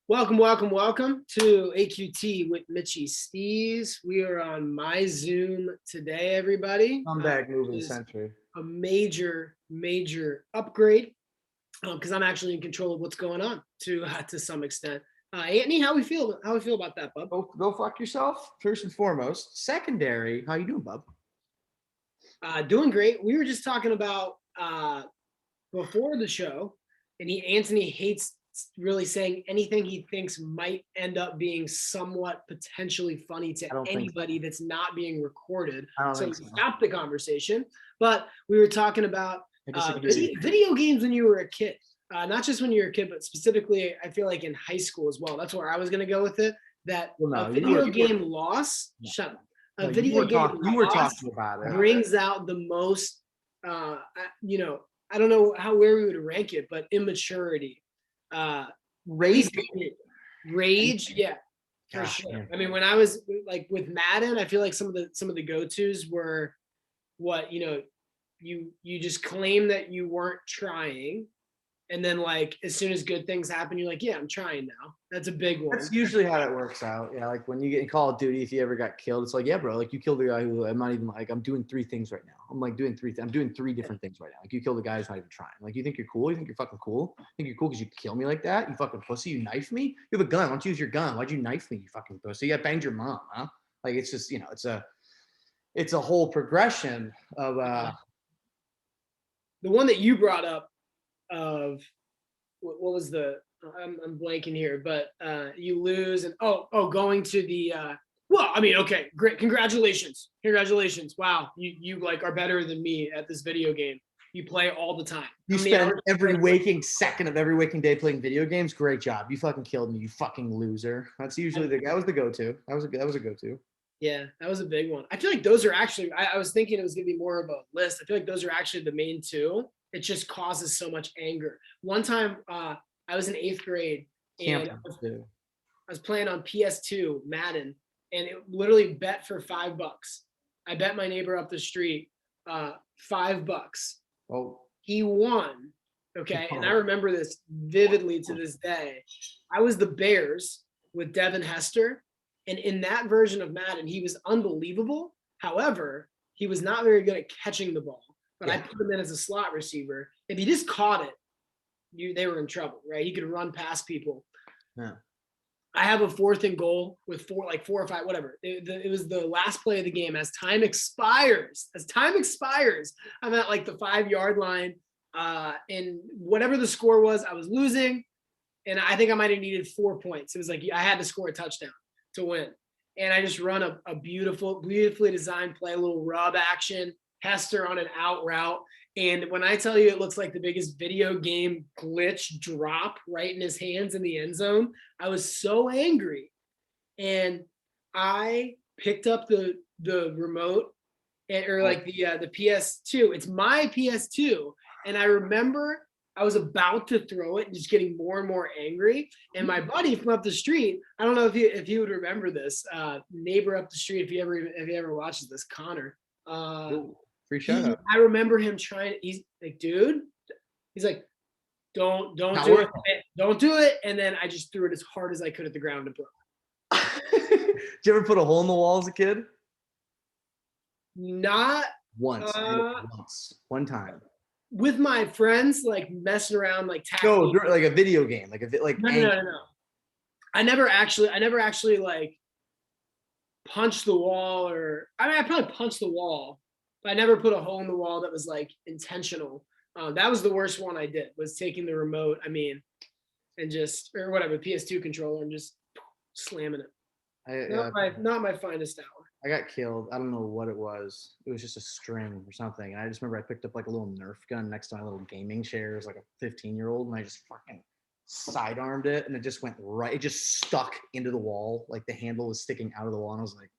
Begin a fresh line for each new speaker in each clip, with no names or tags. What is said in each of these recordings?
Welcome to AQT with Mitchy Steez. We are on my Zoom today, everybody.
Comeback move of the century.
A major upgrade because I'm actually in control of what's going on to some extent. Anthony, how we feel about that, bub?
Go fuck yourself, first and foremost. Secondary, how you doing, bub?
Doing great. We were just talking about before the show, and Anthony hates really saying anything he thinks might end up being somewhat potentially funny to anybody that's not being recorded. So stop the conversation. But we were talking about video games when you were a kid. Not just when you were a kid, but specifically, I feel like in high school as well. That's where I was going to go with it. That a video game loss, shut up. A video game loss brings out the most, I don't know where we would rank it, but immaturity. Rage, yeah, for sure. I mean, when I was like with Madden, I feel like some of the go-tos were what you just claim that you weren't trying, and then like as soon as good things happen, you're like, yeah, I'm trying now. That's a big one.
That's usually how that works out. Yeah, like when you get in Call of Duty, if you ever got killed, it's like, yeah, bro, like you killed the guy who I'm not even like, I'm doing three things right now. I'm like doing I'm doing three different things right now. Like you killed the guy who's not even trying. Like you think you're cool? You think you're fucking cool? You think you're cool because you kill me like that? You fucking pussy, you knife me? You have a gun. Why don't you use your gun? Why'd you knife me, you fucking pussy? You got banged your mom, huh? Like it's just, it's a whole progression of
the one that you brought up of what was the I'm blanking here, but you lose and going to the well, I mean, okay, great, congratulations. Wow, you like are better than me at this video game. You play all the time.
You spend every waking second of every waking day playing video games. Great job. You fucking killed me, you fucking loser. That's usually that was the go-to. That was a go-to.
Yeah, that was a big one. I feel like those are actually, I was thinking it was gonna be more of a list. I feel like those are actually the main two. It just causes so much anger. One time I was in 8th grade and I was playing on PS2 Madden, and it literally bet for $5. I bet my neighbor up the street $5.
Oh,
he won. Okay, and I remember this vividly to this day. I was the Bears with Devin Hester, and in that version of Madden, he was unbelievable. However, he was not very good at catching the ball. But I put him in as a slot receiver. If he just caught it, they were in trouble, right? He could run past people.
Yeah.
I have a 4th and goal with 4 or 5, whatever. It was the last play of the game. As time expires, I'm at like the 5-yard line. And whatever the score was, I was losing. And I think I might have needed 4 points. It was like I had to score a touchdown to win. And I just run a beautifully designed play, a little rub action. Hester on an out route. And when I tell you it looks like the biggest video game glitch drop right in his hands in the end zone, I was so angry. And I picked up the remote or like the PS2. It's my PS2. And I remember I was about to throw it and just getting more and more angry. And my buddy from up the street, I don't know if he would remember this, neighbor up the street, if he ever watches this, Connor.
Free shout out.
I remember him trying. He's like, dude. He's like, don't do it. Don't do it. And then I just threw it as hard as I could at the ground and broke.
Did you ever put a hole in the wall as a kid?
Not
once. One time.
With my friends, like messing around, like
tackling. No, like a video game,
No. I never actually like punched the wall, or I mean, I probably punched the wall. But I never put a hole in the wall that was like intentional. That was the worst one I did, was taking the remote, and just, or whatever, PS2 controller and just slamming it. Not my finest hour.
I got killed. I don't know what it was. It was just a string or something. And I just remember I picked up like a little Nerf gun next to my little gaming chair. It was like a 15-year-old, and I just fucking sidearmed it, and it just went right. It just stuck into the wall. Like the handle was sticking out of the wall, and I was like,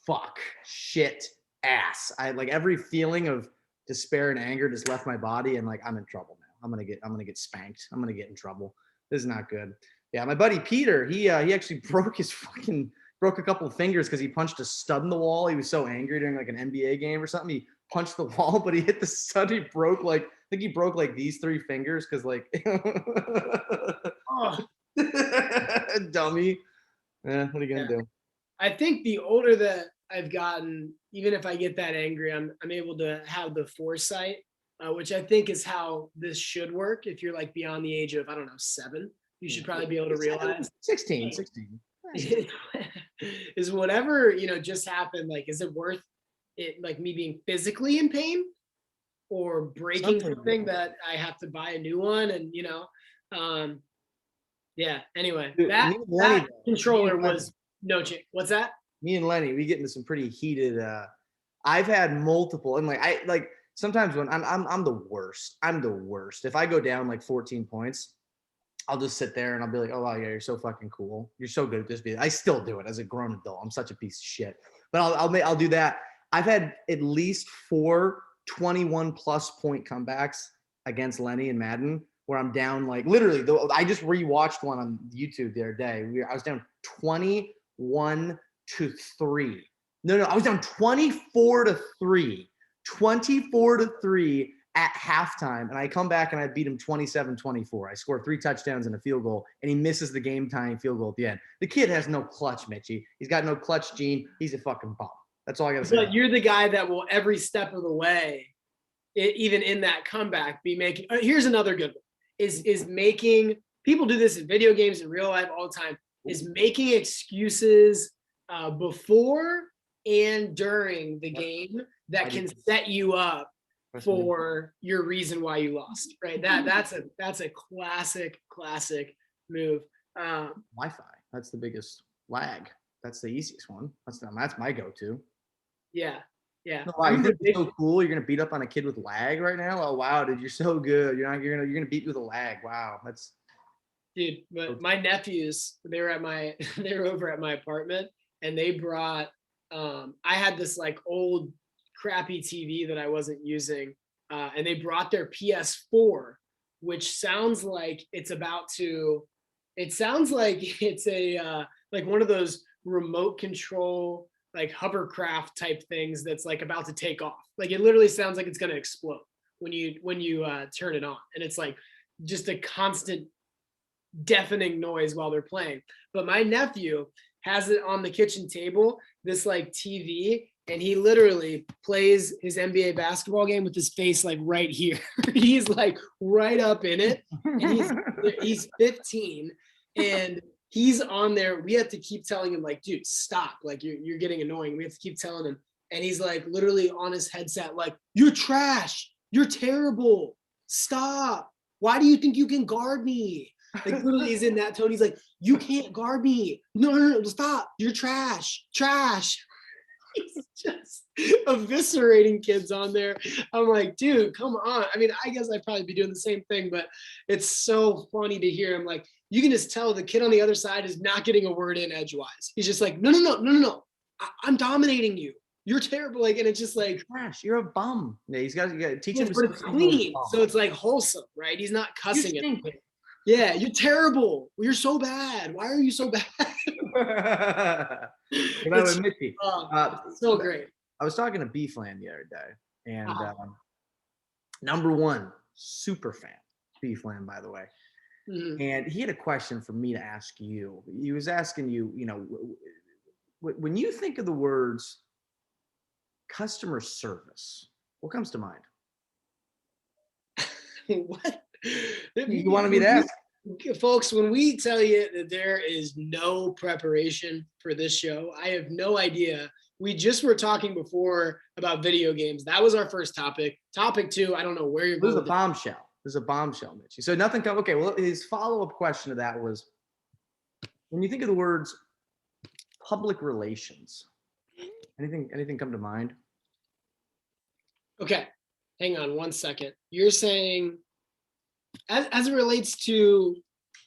fuck, shit. Ass. I like every feeling of despair and anger just left my body, and like I'm in trouble now. I'm gonna get spanked. I'm gonna get in trouble. This is not good. Yeah, my buddy Peter, he actually broke a couple of fingers because he punched a stud in the wall. He was so angry during like an NBA game or something. He punched the wall, but he hit the stud. He broke like these 3 fingers because like
oh.
Dummy. Yeah, what are you gonna do?
I think the older that I've gotten, even if I get that angry, I'm able to have the foresight, which I think is how this should work. If you're like beyond the age of, I don't know, 7, you should probably be able to realize
16.
is whatever, just happened. Like, is it worth it? Like me being physically in pain or breaking something that I have to buy a new one, and yeah. Anyway,
Dude,
that
me and Lenny,
controller was no change. What's that?
Me and Lenny, we get into some pretty heated. I've had multiple, and like sometimes when I'm the worst. I'm the worst. If I go down like 14 points, I'll just sit there and I'll be like, oh wow, yeah, you're so fucking cool. You're so good at this. I still do it as a grown adult. I'm such a piece of shit. But I'll do that. I've had at least 4 21+ point comebacks against Lenny and Madden where I'm down like literally. I just rewatched one on YouTube the other day. I was down 21-3. No, I was down 24-3. 24-3 at halftime, and I come back and I beat him 27-24. I score 3 touchdowns and a field goal, and he misses the game-tying field goal at the end. The kid has no clutch, Mitchy. He's got no clutch gene. He's a fucking bum. That's all I gotta say.
But you're the guy that will every step of the way, even in that comeback, be making. Here's another good one: is making. People do this in video games in real life all the time. Is making excuses before and during the game that can set you up for your reason why you lost, right? That's a classic move.
Wi-Fi. That's the biggest lag. That's the easiest one. That's my go-to.
Yeah.
No, wow, you think it's so cool? You're gonna beat up on a kid with lag right now? Oh wow, dude, you're so good. You're gonna beat me with a lag. Wow, that's.
Dude, but my nephews, they were over at my apartment, and they brought. I had this like old crappy TV that I wasn't using, and they brought their PS4, which sounds like it's about to. It sounds like it's a like one of those remote control like hovercraft type things that's like about to take off. Like it literally sounds like it's gonna explode when you turn it on, and it's like just a constant deafening noise while they're playing. But my nephew has it on the kitchen table, this like TV, and he literally plays his NBA basketball game with his face like right here. He's like right up in it, and he's 15, and he's on there. We have to keep telling him like, dude, stop, like you're getting annoying. We have to keep telling him, and he's like literally on his headset like, you're trash, you're terrible, stop, why do you think you can guard me? Like literally he's in that tone. He's like, you can't guard me. No, stop. You're trash. He's just eviscerating kids on there. I'm like, dude, come on. I mean, I guess I'd probably be doing the same thing, but it's so funny to hear him. Like, you can just tell the kid on the other side is not getting a word in edgewise. He's just like, no. I'm dominating you. You're terrible. Like, and it's just like,
trash. You're a bum. Yeah, you got to teach him.
But it's clean, so it's like wholesome, right? He's not cussing it. Yeah, you're terrible. You're so bad. Why are you so bad?
With Mitchy.
So great.
I was talking to Beefland the other day, and number one super fan, Beefland, by the way. Mm-hmm. And he had a question for me to ask you. He was asking you, when you think of the words customer service, what comes to mind?
What?
You wanted me to ask?
Folks, when we tell you that there is no preparation for this show, I have no idea. We just were talking before about video games. That was our first topic. Topic 2, I don't know where you're going.
This is a bombshell. This is a bombshell, Mitchy. So nothing. Okay, well, his follow-up question to that was, when you think of the words public relations, anything come to mind?
Okay, hang on one second. You're saying, as it relates to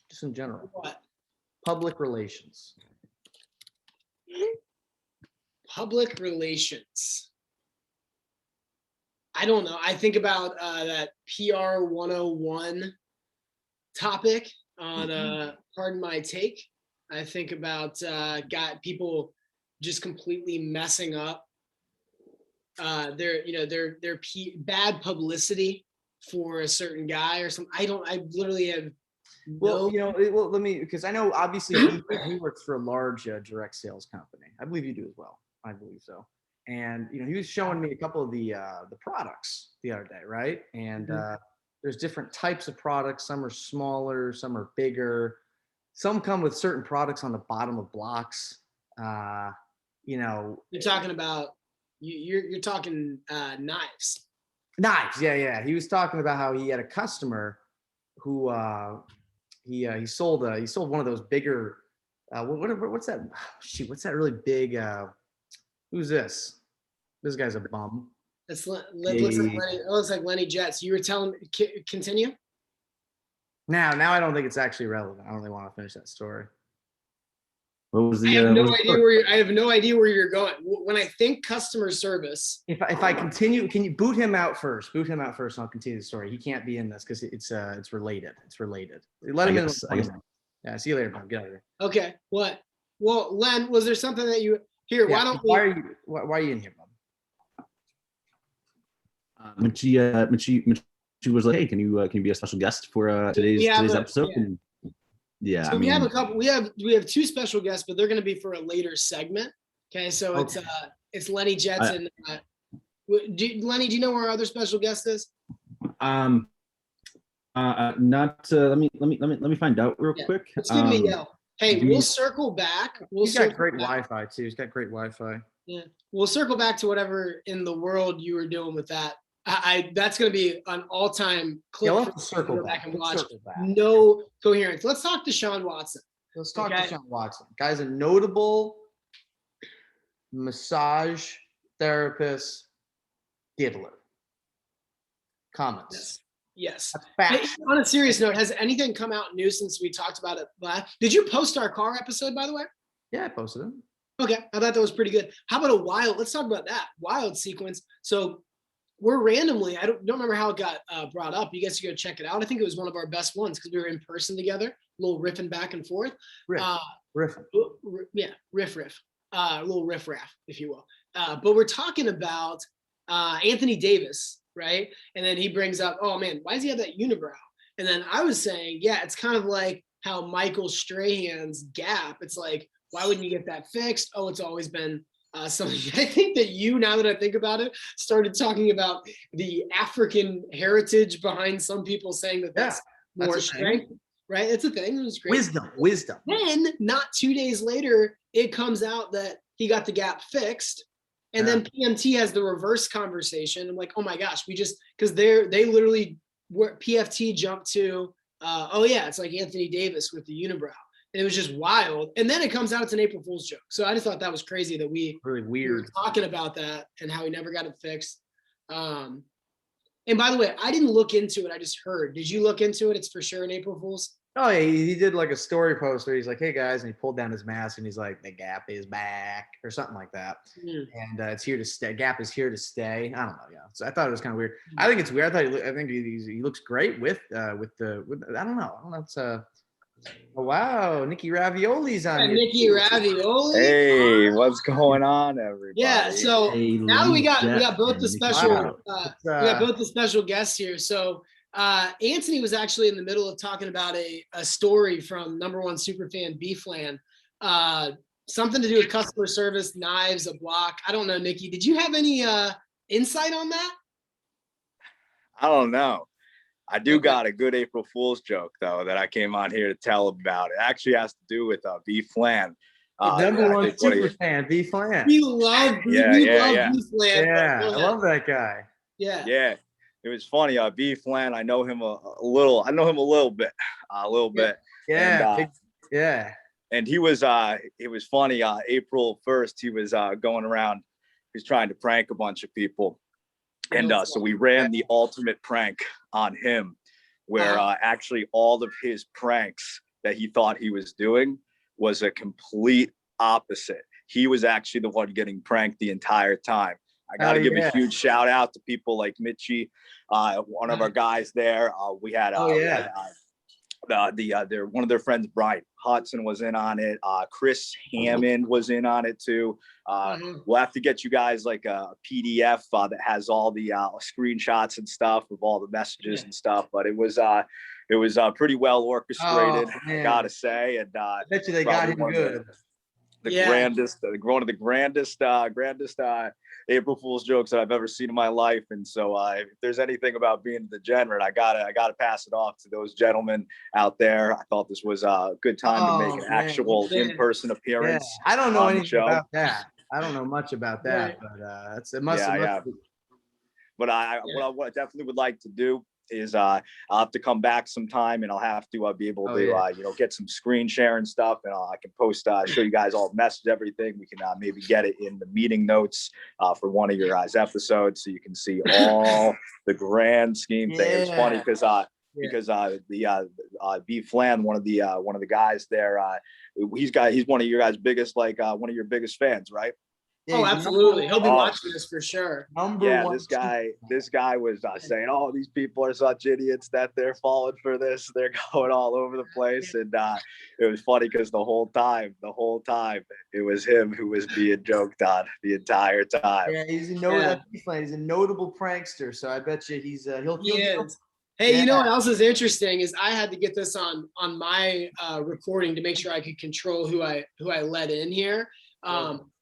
just in general,
what?
Public relations.
Public relations. I don't know. I think about that PR 101 topic on Pardon My Take. I think about got people just completely messing up their bad publicity for a certain guy or something. I literally have
Well,
No.
you know, well, let me, because I know obviously he works for a large direct sales company. I believe you do as well. I believe so. And you know, he was showing me a couple of the products the other day, right? And there's different types of products. Some are smaller, some are bigger. Some come with certain products on the bottom of blocks. You know,
You're talking about you're talking knives.
knives. Yeah, yeah. He was talking about how he had a customer who he sold one of those bigger what's that shoot what's that really big who's this guy's a bum.
It looks like Lenny Jets. You were telling continue.
Now I don't think it's actually relevant. I don't really want to finish that story.
What was
I
the?
have no idea where you're going. When I think customer service,
If I continue, can you boot him out first? Boot him out first, and I'll continue the story. He can't be in this because it's related. It's related. Let him in.
I guess.
Yeah. See you later, bud. Get out of here.
okay. What? Well, Len, was there something that you here?
Yeah,
Why don't
why
we?
are you in here, bud?
Mitchy was like, hey, can you be a special guest for today's episode?
Yeah.
Yeah,
So we have a couple. We have two special guests, but they're going to be for a later segment. Okay, so it's Lenny Jets and Lenny. Do you know where our other special guest is?
Not. Let me find out real quick.
Let's give him a yell. Hey, we'll circle back.
He's got great Wi-Fi too. He's got great Wi-Fi.
Yeah, we'll circle back to whatever in the world you were doing with that. That's going to be an all-time clip.
Yeah, let's circle back
and watch. No coherence. Let's talk to Sean Watson.
Let's talk to Sean Watson. Guy's a notable massage therapist diddler. Comments.
Yes.
Hey,
on a serious note, has anything come out new since we talked about it last? Did you post our car episode, by the way?
Yeah, I posted it.
Okay, I thought that was pretty good. How about a wild? Let's talk about that wild sequence. So we're randomly, I don't remember how it got brought up. You guys should go check it out. I think it was one of our best ones because we were in person together, a little riffing back and forth.
Riff.
Yeah, riff. A little riff raff, if you will. But we're talking about Anthony Davis, right? And then he brings up, oh man, why does he have that unibrow? And then I was saying, yeah, it's kind of like how Michael Strahan's gap. It's like, why wouldn't you get that fixed? Oh, it's always been something. I think that now that I think about it, started talking about the African heritage behind some people saying that that's more strength, right? It's a thing. It was great.
Wisdom.
Then not 2 days later, it comes out that he got the gap fixed. And then PMT has the reverse conversation. I'm like, oh my gosh, because they literally PFT jumped to, oh yeah, it's like Anthony Davis with the unibrow. And it was just wild. And then it comes out it's an April Fool's joke. So I just thought that was crazy that we were talking about that and how he never got it fixed. And by the way, I didn't look into it. I just heard. Did you look into it? It's for sure an April Fool's.
Oh, yeah, he did like a story post where he's like, hey guys, and he pulled down his mask and he's like, the gap is back or something like that. And it's here to stay. Gap is here to stay. I don't know. Yeah. So I thought it was kind of weird. I think it's weird. I think he looks great with I don't know. It's oh, wow, Nicky Ravioli's on here.
Nicky Ravioli.
Hey, what's going on, everybody?
Yeah, so now we got both the special we got both the special guests here. So Anthony was actually in the middle of talking about a story from #1 superfan B-Flan. Something to do with customer service, knives, a block. I don't know, Nicky. Did you have any insight on that?
I don't know. I do got a good April Fool's joke though that I came on here to tell about. It actually has to do with B-Flan.
#1 super fan, B-Flan.
We love B-Flan.
Yeah, I love that guy.
Yeah.
Yeah. It was funny. B-Flan, I know him a little. I know him a little bit.
Yeah.
And he was it was funny. April 1st, he was going around. He was trying to prank a bunch of people. And so we ran the ultimate prank on him, where actually all of his pranks that he thought he was doing was a complete opposite. He was actually the one getting pranked the entire time. I got to give a huge shout out to people like Mitchy, one of our guys there. We had one of their friends, Brian Hudson, was in on it. Chris Hammond was in on it too. We'll have to get you guys like a PDF that has all the screenshots and stuff of all the messages and stuff. But it was it was pretty well orchestrated,
Oh,
I
man.
gotta say. And
I bet you they got him good.
The
Yeah.
grandest, one of the grandest April Fool's jokes that I've ever seen in my life. And so if there's anything about being a degenerate, I gotta pass it off to those gentlemen out there. I thought this was a good time to make an actual in-person appearance.
I don't know
on the
anything
show.
about that. I don't know much about that,
Right.
but it must.
But what I definitely would like to do is I'll have to come back sometime, and I'll have to be able to get some screen share and stuff, and I can post show you guys all the message, everything. We can maybe get it in the meeting notes for one of your guys' episodes, so you can see all the grand scheme thing. It's funny because B Flan, one of the guys there, he's one of your guys' biggest, one of your biggest fans, right?
Oh, absolutely. He'll be watching this for sure.
This guy was saying, "Oh, these people are such idiots that they're falling for this. They're going all over the place." And it was funny because the whole time, it was him who was being joked on the entire time.
Yeah, he's a notable prankster. So I bet you he is.
Hey, you know what else is interesting is I had to get this on my recording to make sure I could control who I let in here.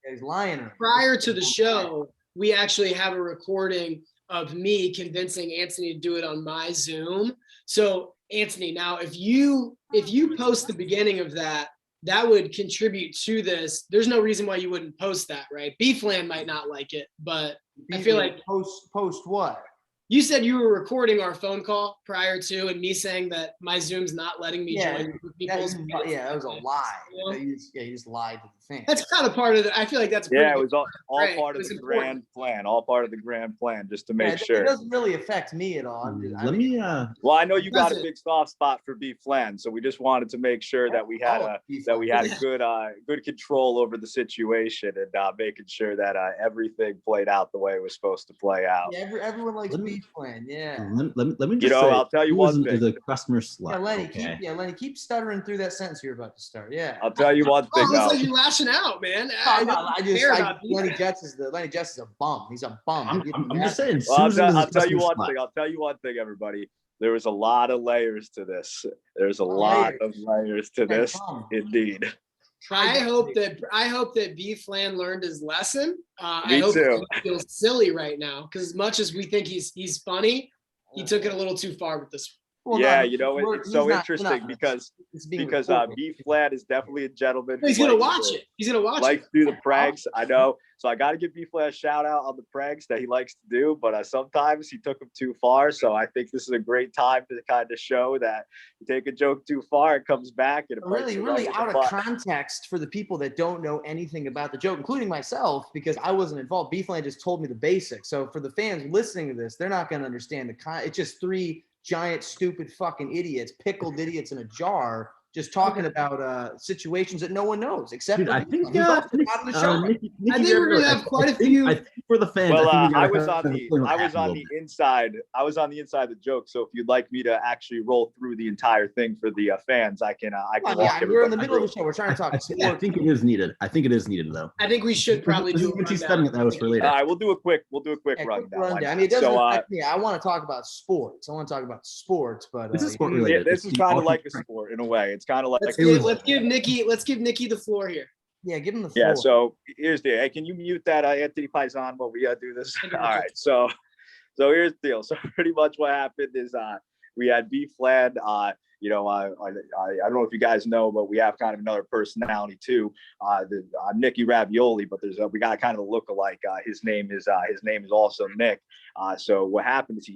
He's lying.
Prior to the show, we actually have a recording of me convincing Anthony to do it on my Zoom. So Anthony, now if you post the beginning of that would contribute to this. There's no reason why you wouldn't post that, right? Beefland might not like it, but I feel like
post what?
You said you were recording our phone call prior to, and me saying that my Zoom's not letting me join people's.
That was a lie. You just lied to the fans.
That's kind of part of it. I feel like that's.
It was all part of the grand plan. All part of the grand plan, just to make sure.
It doesn't really affect me at all.
Let me.
Well, I know you got a big soft spot for B Flan, so we just wanted to make sure that we had a good control over the situation and making sure that everything played out the way it was supposed to play out.
Yeah, everyone likes B Flan. Yeah.
Let me just say,
I'll tell you one thing.
The customer slut.
Lenny, keep stuttering through that sentence you're about to start. Yeah.
I'll tell you one thing.
Oh, looks like you're lashing out, man. Lenny
Jets is a bum. He's a bum.
I'm just saying.
I'll tell you one thing, everybody. There was a lot of layers to this. There's a lot of layers to this, indeed.
I hope that B Flan learned his lesson.
Me
I hope
too.
he feels silly right now because as much as we think he's funny, he took it a little too far with this.
Well,
it's so interesting because B Flat is definitely a gentleman.
He's gonna watch it. He's gonna watch it.
Like do the pranks. I know. So I got to give B Flat a shout out on the pranks that he likes to do, but sometimes he took them too far. So I think this is a great time to kind of show that you take a joke too far, it comes back and it
really out of context for the people that don't know anything about the joke, including myself, because I wasn't involved. B Flat just told me the basics. So for the fans listening to this, they're not going to understand it's just three giant, stupid fucking idiots, pickled idiots in a jar, just talking about situations that no one knows except
Dude, I think
Nicky, we're gonna have quite a few.
I think for the fans.
Well, I was on the inside. I was on the inside of the joke. So if you'd like me to actually roll through the entire thing for the fans, I can.
We're in the middle of the show. We're trying to talk.
I think it is needed. I think it is needed though.
I think we should probably do.
That was for later.
All right, we'll do a quick rundown.
I mean, it doesn't affect me. I want to talk about sports. But
this is sport related.
This is kind of like a sport in a way. It's kind of like.
Let's give Nicky the floor here.
Yeah, give him the floor.
Yeah, so here's the. Hey, can you mute that Anthony Paisan while we do this? All right, so here's the deal. So pretty much what happened is we had B Flan. I don't know if you guys know, but we have kind of another personality too. Nicky Ravioli, but we got kind of a look-alike. His name is also Nick. So what happened is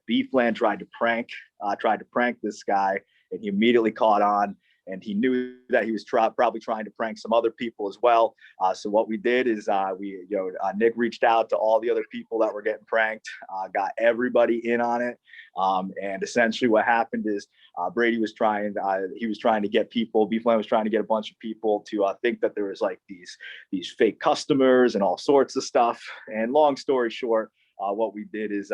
B Flan tried to prank this guy, and he immediately caught on. And he knew that he was probably trying to prank some other people as well. So what we did is Nick reached out to all the other people that were getting pranked, got everybody in on it. And essentially what happened is Brady was trying to get people, B-Flan was trying to get a bunch of people to think that there was like these fake customers and all sorts of stuff. And long story short, what we did is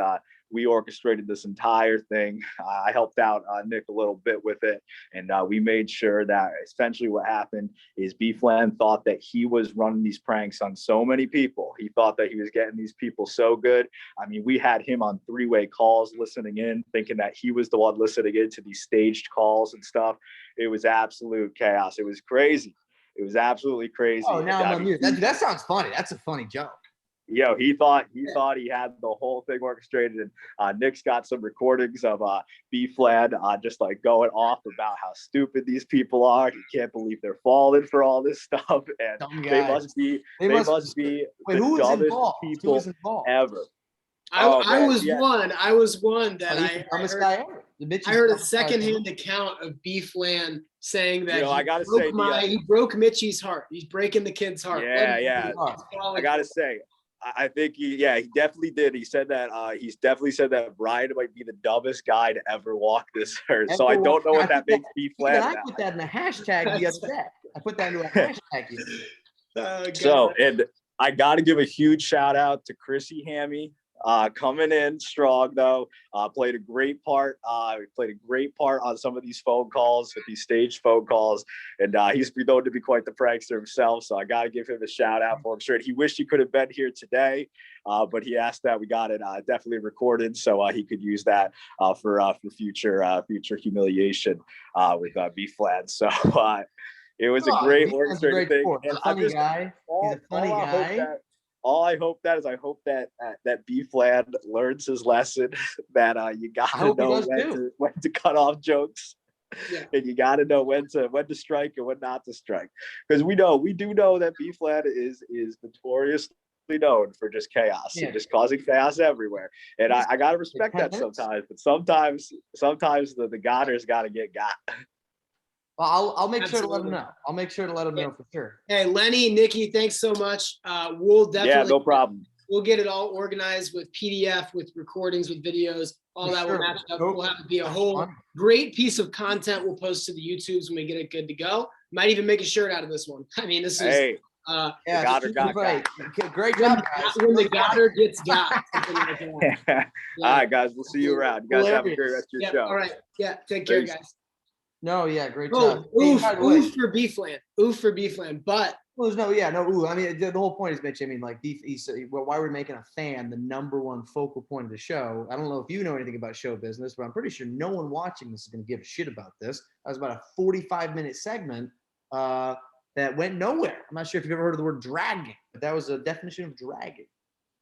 we orchestrated this entire thing. I helped out Nick a little bit with it, and we made sure that essentially what happened is B-Flan thought that he was running these pranks on so many people. He thought that he was getting these people so good. I mean, we had him on three-way calls listening in, thinking that he was the one listening in to these staged calls and stuff. It was absolute chaos. It was crazy. It was absolutely crazy.
Oh, now I'm on mute. That sounds funny. That's a funny joke.
Yo, he thought he had the whole thing orchestrated, and Nick's got some recordings of B-Flan just like going off about how stupid these people are. He can't believe they're falling for all this stuff, and they must be
Wait,
the
who was
dumbest
involved?
people
Who was involved?
ever.
I was one that I heard a secondhand account of B-Flan saying that he broke Mitchy's heart. He's breaking the kid's heart.
Yeah. I gotta say, I think he definitely did. He said that he's definitely said that Brian might be the dumbest guy to ever walk this earth. So I don't know what that makes B-Flan.
I put that in a hashtag the other day. I put that into a hashtag.
So, and I got to give a huge shout out to Chrissy Hammy. Coming in strong though, played a great part. Played a great part on some of these phone calls, with these staged phone calls, and he's known to be quite the prankster himself. So I got to give him a shout out for him. Sure, he wished he could have been here today, but he asked that we got it definitely recorded, so he could use that for future humiliation with B-Flan. So it was a great orchestrated thing.
And He's a funny guy.
I hope that B-Flan learns his lesson, that you gotta know when to cut off jokes, and you gotta know when to strike and when not to strike, because we do know that B-Flan is notoriously known for just chaos and just causing chaos everywhere, and I gotta respect that sometimes, but sometimes the godders gotta get got.
Well, I'll make sure to let him know. I'll make sure to let him know for sure.
Hey, Lenny, Nicky, thanks so much. We'll definitely
no problem.
We'll get it all organized with PDF, with recordings, with videos, all that will match up. We'll have to be a whole great piece of content we'll post to the YouTubes when we get it good to go. Might even make a shirt out of this one. I mean, this is
Goddard got great job, guys.
When the Goddard gets got. Like
all right, guys, we'll see you around. You guys have a great rest of your show.
All right. Yeah, take care, guys.
No, great job.
Oof for B-Flan. Oof for B-Flan. But
I mean, the whole point is, Mitch, I mean, like, why we're making a fan the #1 focal point of the show. I don't know if you know anything about show business, but I'm pretty sure no one watching this is going to give a shit about this. That was about a 45-minute segment that went nowhere. I'm not sure if you've ever heard of the word dragging, but that was a definition of dragging.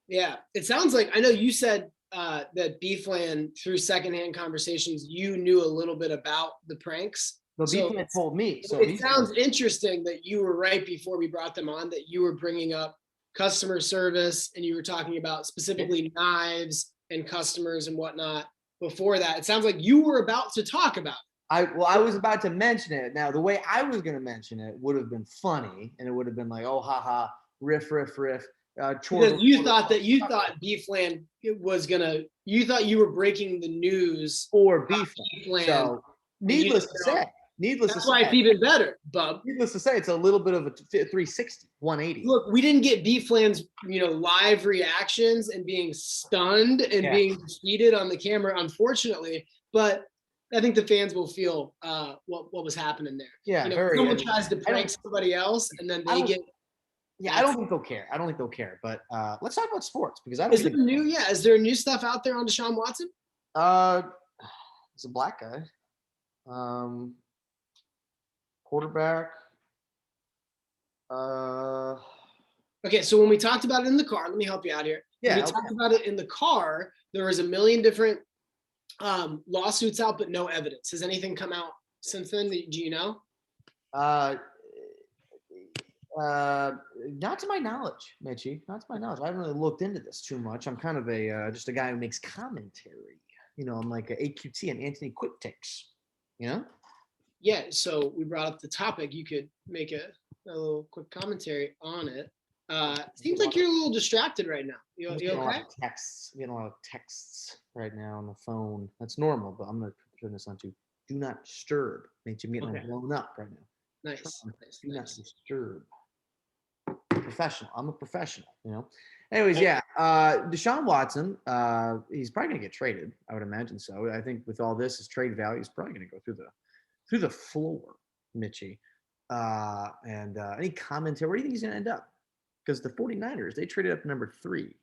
Yeah, it sounds like, I know you said that B-Flan, through secondhand conversations, you knew a little bit about the pranks.
But B-Flan told me. So
it sounds interesting that you were right before we brought them on, that you were bringing up customer service and you were talking about specifically knives and customers and whatnot before that. It sounds like you were about to talk about it.
I was about to mention it. Now, the way I was going to mention it would have been funny, and it would have been like, oh, haha, riff.
Because you thought B-Flan you thought you were breaking the news
for B-Flan. So needless to say,
that's why it's even better, bub.
Needless to say, it's a little bit of a 360, 180.
Look, we didn't get B-Flan's, live reactions and being stunned and being defeated on the camera, unfortunately. But I think the fans will feel what was happening there.
Yeah,
someone tries to prank somebody else, and then they get.
Yeah, I don't think they'll care. But let's talk about sports, because
Is there new stuff out there on Deshaun Watson?
He's a black guy. Quarterback.
Okay, so when we talked about it in the car, let me help you out here.
Yeah.
When we talked about it in the car, there was a million different lawsuits out, but no evidence. Has anything come out since then? Do you know?
Not to my knowledge, Mitchy. Not to my knowledge. I haven't really looked into this too much. I'm kind of just a guy who makes commentary. I'm like a AQT and Anthony Quick Takes.
Yeah. So we brought up the topic. You could make a little quick commentary on it. Seems like you're a little distracted right now. You okay?
I'm getting a lot of texts right now on the phone. That's normal, but I'm gonna turn this on to do not disturb. I'm getting blown up right now.
Nice.
Do not disturb. professional. I'm a professional, you know. Anyways, yeah. Deshaun Watson, he's probably gonna get traded. I would imagine so. I think with all this, his trade value is probably gonna go through the floor, Mitchy. And any commentary? Where do you think he's gonna end up? Because the 49ers, they traded up to number 3,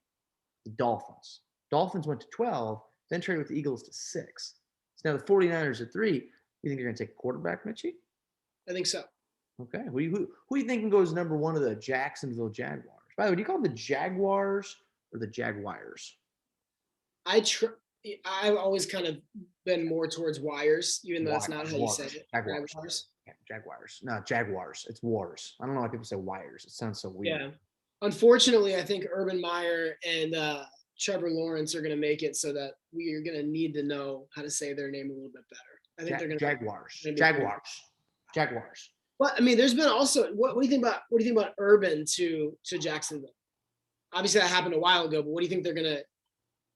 the Dolphins. Dolphins went to 12, then traded with the Eagles to 6. So now the 49ers at 3. You think they're gonna take a quarterback, Mitchy?
I think so.
Okay. Who do you think goes number 1 of the Jacksonville Jaguars? By the way, do you call them the Jaguars or the Jaguars?
I've always kind of been more towards wires, even though that's not how you say it.
Jaguars.
Jaguars.
Yeah, Jaguars. No, Jaguars. It's wars. I don't know why people say wires. It sounds so weird.
Yeah. Unfortunately, I think Urban Meyer and Trevor Lawrence are going to make it so that we are going to need to know how to say their name a little bit better. I think they're going to
Jaguars.
Well, I mean, there's been also what do you think about Urban to Jacksonville? Obviously, that happened a while ago, but what do you think they're gonna?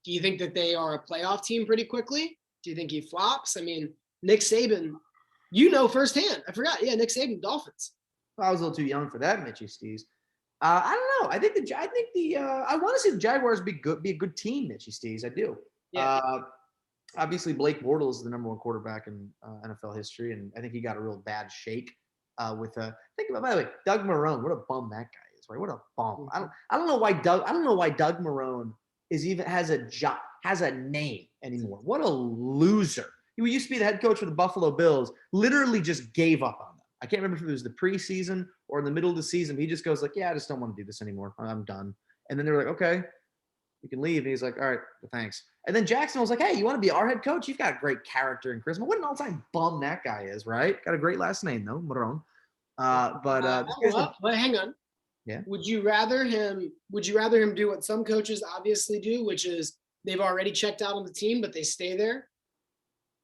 Do you think that they are a playoff team pretty quickly? Do you think he flops? I mean, Nick Saban, firsthand. I forgot. Yeah, Nick Saban, Dolphins.
I was a little too young for that, Mitchy Steez. I don't know. I want to see the Jaguars be a good team, Mitchy Steez. I do.
Yeah.
Obviously, Blake Bortles is the number 1 quarterback in NFL history, and I think he got a real bad shake. By the way, Doug Marrone, what a bum that guy is, right? What a bum. I don't know why Doug Marrone has a name anymore. What a loser. He used to be the head coach for the Buffalo Bills, literally just gave up on them. I can't remember if it was the preseason or in the middle of the season. He just goes like, yeah, I just don't want to do this anymore. I'm done. And then they were like, okay, you can leave. And he's like, all right, well, thanks. And then Jackson was like, hey, you want to be our head coach? You've got great character and charisma. What an all-time bum that guy is, right? Got a great last name, though, Morone.
But hang on.
Yeah.
Would you rather him do what some coaches obviously do, which is they've already checked out on the team, but they stay there,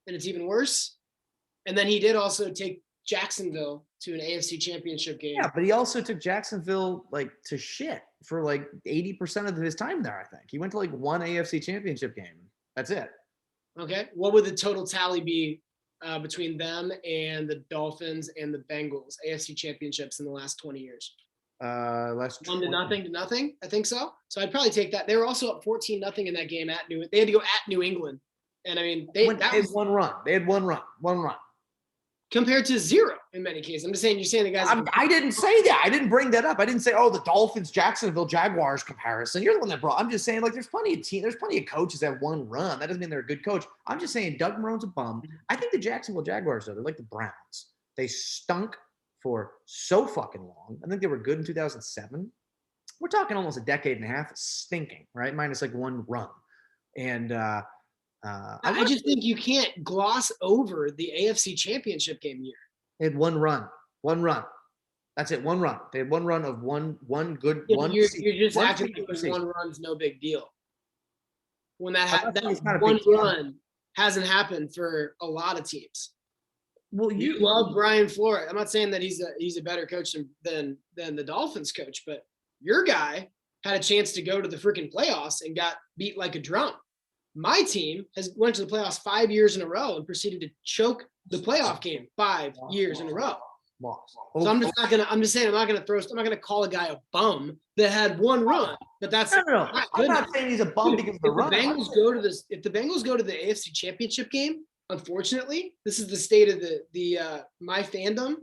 and it's even worse? And then he did also take Jacksonville to an AFC championship game.
Yeah, but he also took Jacksonville to shit for 80% of his time there, I think. He went to 1 AFC championship game. That's it.
Okay. What would the total tally be between them and the Dolphins and the Bengals AFC championships in the last 20 years? 1 to nothing. I think so. So I'd probably take that. They were also up 14-0 in that game they had to go at New England. And I mean, they had one run.
They had one run.
Compared to 0 in many cases. I'm just saying, you're saying the guys.
I didn't say that. I didn't bring that up. I didn't say, the Dolphins, Jacksonville, Jaguars comparison. You're the one that brought. I'm just saying, there's plenty of coaches that have one run. That doesn't mean they're a good coach. I'm just saying, Doug Marrone's a bum. I think the Jacksonville Jaguars, though, they're like the Browns. They stunk for so fucking long. I think they were good in 2007. We're talking almost a decade and a half of stinking, right? Minus 1 run. And
I just think you can't gloss over the AFC championship game year.
They had one run. That's it. One run. They had one run of one good
yeah,
one.
You're just acting like one run's no big deal. When that one run hasn't happened for a lot of teams.
Well,
you love Brian Flores. I'm not saying that he's a better coach than the Dolphins coach, but your guy had a chance to go to the freaking playoffs and got beat like a drum. My team went to the playoffs 5 years in a row and proceeded to choke the playoff game 5 years in a row. So I'm just saying I'm not gonna call a guy a bum that had one run. But that's
no. I'm not saying he's a bum because of the run.
If the Bengals go to the AFC championship game, unfortunately, this is the state of the my fandom.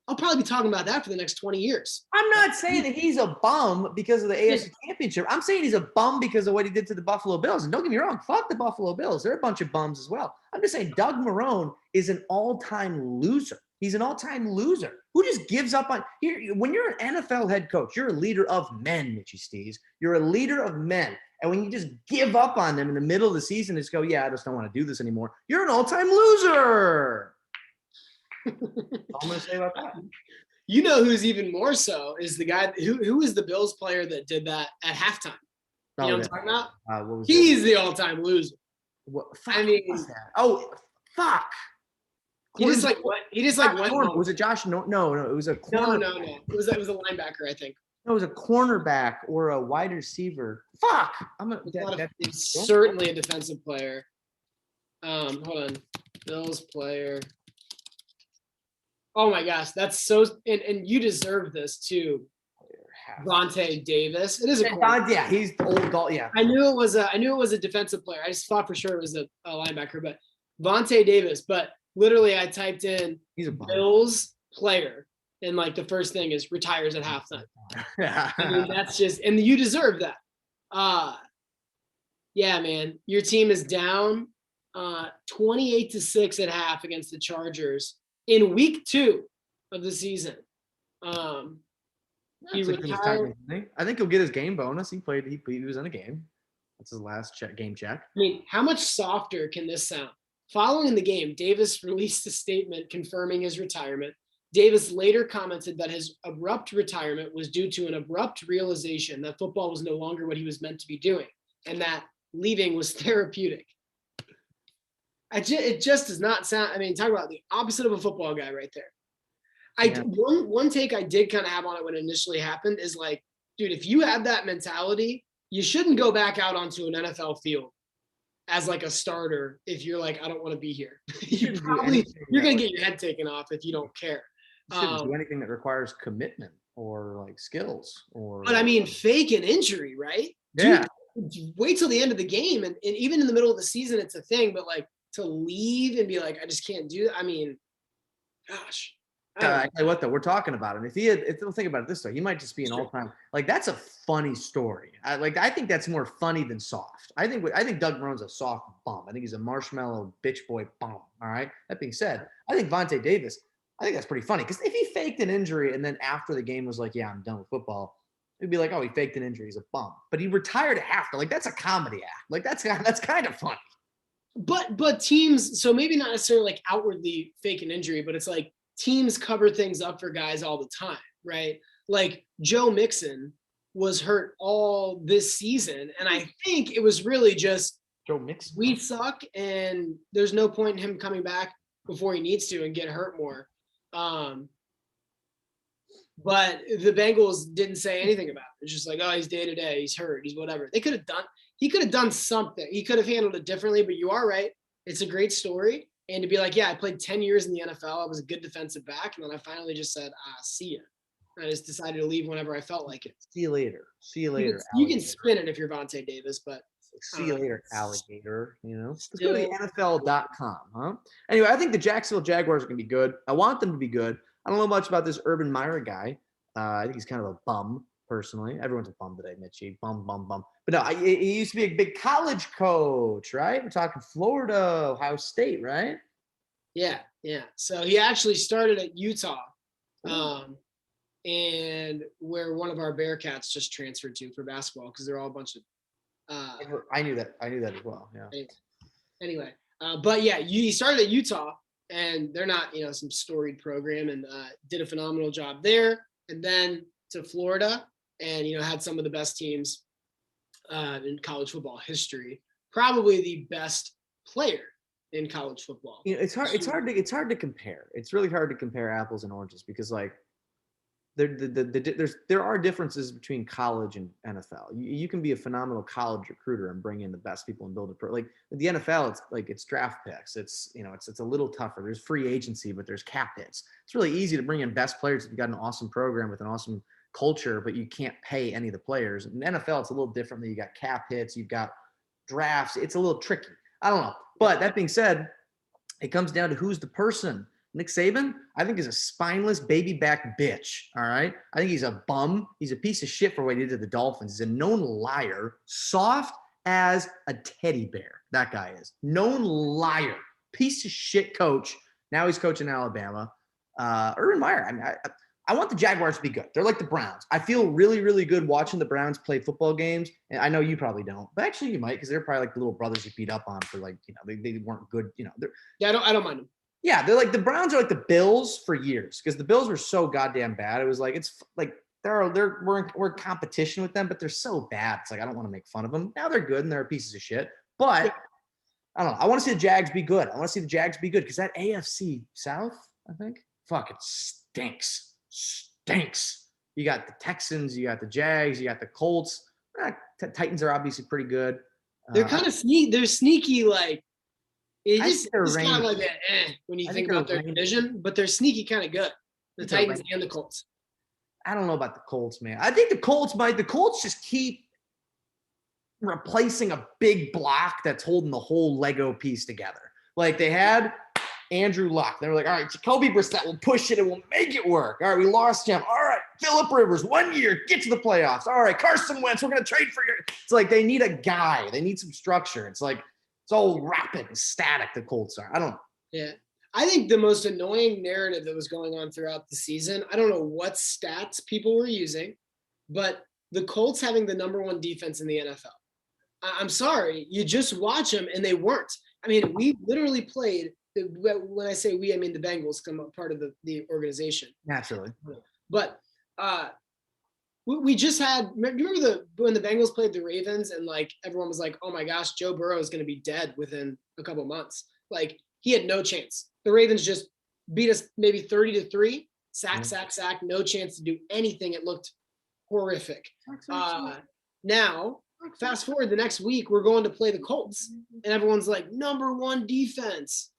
I'll probably be talking about that for the next 20 years.
I'm not saying that he's a bum because of the AFC Championship. I'm saying he's a bum because of what he did to the Buffalo Bills. And don't get me wrong, fuck the Buffalo Bills. They're a bunch of bums as well. I'm just saying Doug Marrone is an all-time loser. He's an all-time loser who just gives up on here. When you're an NFL head coach, you're a leader of men, Mitchy Steez. You're a leader of men. And when you just give up on them in the middle of the season, just go, yeah, I just don't want to do this anymore. You're an all-time loser. That's all I'm going to say about that.
You know who's even more so is the guy who is the Bills player that did that at halftime. You know what I'm talking about? He's the all-time loser.
What?
Fuck, I mean,
fuck.
He just went.
Was it Josh? No. It was a corner.
No. It was a linebacker, I think.
No, it was a cornerback or a wide receiver. Fuck.
He's certainly a defensive player. Hold on. Bills player. Oh my gosh, that's so, and you deserve this too.
half.
Vontae Davis. It is a
And
corner.
yeah, he's the old goal. Yeah.
I knew it was a defensive player. I just thought for sure it was a linebacker, but Vontae Davis. But literally, I typed in
He's a bum.
Bills player, and like the first thing is retires at halftime. I mean, that's just, and you deserve that. Yeah, man, your team is down 28-6 at half against the Chargers in week 2 of the season. He
That's a good
retired.
time, isn't he? I think he'll get his game bonus. He was in a game. That's his last game check.
I mean, how much softer can this sound? Following the game, Davis released a statement confirming his retirement. Davis later commented that his abrupt retirement was due to an abrupt realization that football was no longer what he was meant to be doing, and that leaving was therapeutic. It just does not sound. I mean, talk about the opposite of a football guy right there. One take I did kind of have on it when it initially happened is like, dude, if you have that mentality, you shouldn't go back out onto an NFL field as like a starter if you're like, I don't want to be here. You're gonna get your head taken off if you don't care.
You shouldn't do anything that requires commitment or like skills or.
But I mean, fake an injury, right?
Yeah.
Dude, wait till the end of the game, and even in the middle of the season, it's a thing. But like to leave and be like, I just can't do that. I mean, gosh.
I tell you what, though, we're talking about him. If we'll think about it this way, he might just be an all-time. Like that's a funny story. I think that's more funny than soft. I think Doug Marone's a soft bum. I think he's a marshmallow bitch boy bum. All right. That being said, I think Vontae Davis. I think that's pretty funny because if he faked an injury and then after the game was like, yeah, I'm done with football, it'd be like, oh, he faked an injury. He's a bum. But he retired after. Like that's a comedy act. Like that's kind of funny.
But teams, so maybe not necessarily like outwardly fake an injury, but it's like teams cover things up for guys all the time, right? Like Joe Mixon was hurt all this season, and I think it was really just
Joe Mixon.
We suck, and there's no point in him coming back before he needs to and get hurt more. But the Bengals didn't say anything about it. It's just like, oh, he's day to day, he's hurt, he's whatever. He could have done something. He could have handled it differently, but you are right. It's a great story. And to be like, yeah, I played 10 years in the NFL. I was a good defensive back. And then I finally just said, see ya. I just decided to leave whenever I felt like it.
See you later. See you later.
You can spin it if you're Vontae Davis, but
see you later, alligator. You know, let's go to the NFL.com, huh? Anyway, I think the Jacksonville Jaguars are going to be good. I want them to be good. I don't know much about this Urban Meyer guy. I think he's kind of a bum, personally. Everyone's a bum today, Mitchy. Bum. But no, he used to be a big college coach, right? We're talking Florida, Ohio State, right?
Yeah. So he actually started at Utah, and where one of our Bearcats just transferred to for basketball because they're all a bunch of.
I knew that as well. Yeah.
Anyway, but yeah, he started at Utah, and they're not, some storied program, and did a phenomenal job there, and then to Florida, and had some of the best teams in college football history. Probably the best player in college football.
It's hard to compare. It's really hard to compare apples and oranges because like there are differences between college and NFL. You can be a phenomenal college recruiter and bring in the best people and build a pro. Like the NFL, it's draft picks. It's a little tougher. There's free agency, but there's cap hits. It's really easy to bring in best players if you've got an awesome program with an awesome culture, but you can't pay any of the players. In the NFL, it's a little different. You got cap hits, you've got drafts. It's a little tricky. I don't know. But that being said, it comes down to who's the person. Nick Saban, I think, is a spineless baby back bitch. All right. I think he's a bum. He's a piece of shit for what he did to the Dolphins. He's a known liar, soft as a teddy bear. That guy is known liar, piece of shit coach. Now he's coaching Alabama. Urban Meyer. I mean, I want the Jaguars to be good. They're like the Browns. I feel really, really good watching the Browns play football games. And I know you probably don't, but actually you might, because they're probably like the little brothers you beat up on for like, they weren't good.
I don't mind them.
Yeah, they're like the Browns are like the Bills for years because the Bills were so goddamn bad. It was like we're in competition with them, but they're so bad. It's like I don't want to make fun of them. Now they're good and they're pieces of shit. But I don't know. I want to see the Jags be good. I want to see the Jags be good because that AFC South, I think, fucking stinks. You got the Texans, you got the Jags, you got the Colts. Titans are obviously pretty good.
They're kind of sneaky. They're sneaky like. It's kind of like when you think about their division, but they're sneaky kind of good. The Titans and the Colts.
I don't know about the Colts, man. I think the Colts just keep replacing a big block that's holding the whole Lego piece together. Like they had Andrew Luck. They were like, all right, Jacoby Brissett will push it and we'll make it work. All right, we lost him. All right, Phillip Rivers, 1 year, get to the playoffs. All right, Carson Wentz, we're going to trade for you. It's like they need a guy. They need some structure. It's like it's all rapid and static, the Colts are. I don't know.
Yeah. I think the most annoying narrative that was going on throughout the season, I don't know what stats people were using, but the Colts having the #1 defense in the NFL. I'm sorry, you just watch them and they weren't. I mean, we literally played, when I say we, I mean the Bengals, because I'm a part of the organization.
Naturally.
But we just had, remember when the Bengals played the Ravens and like everyone was like, oh my gosh, Joe Burrow is going to be dead within a couple months. Like he had no chance. The Ravens just beat us maybe 30-3, sack, no chance to do anything. It looked horrific. Now, fast forward the next week, we're going to play the Colts, and everyone's like, #1 defense.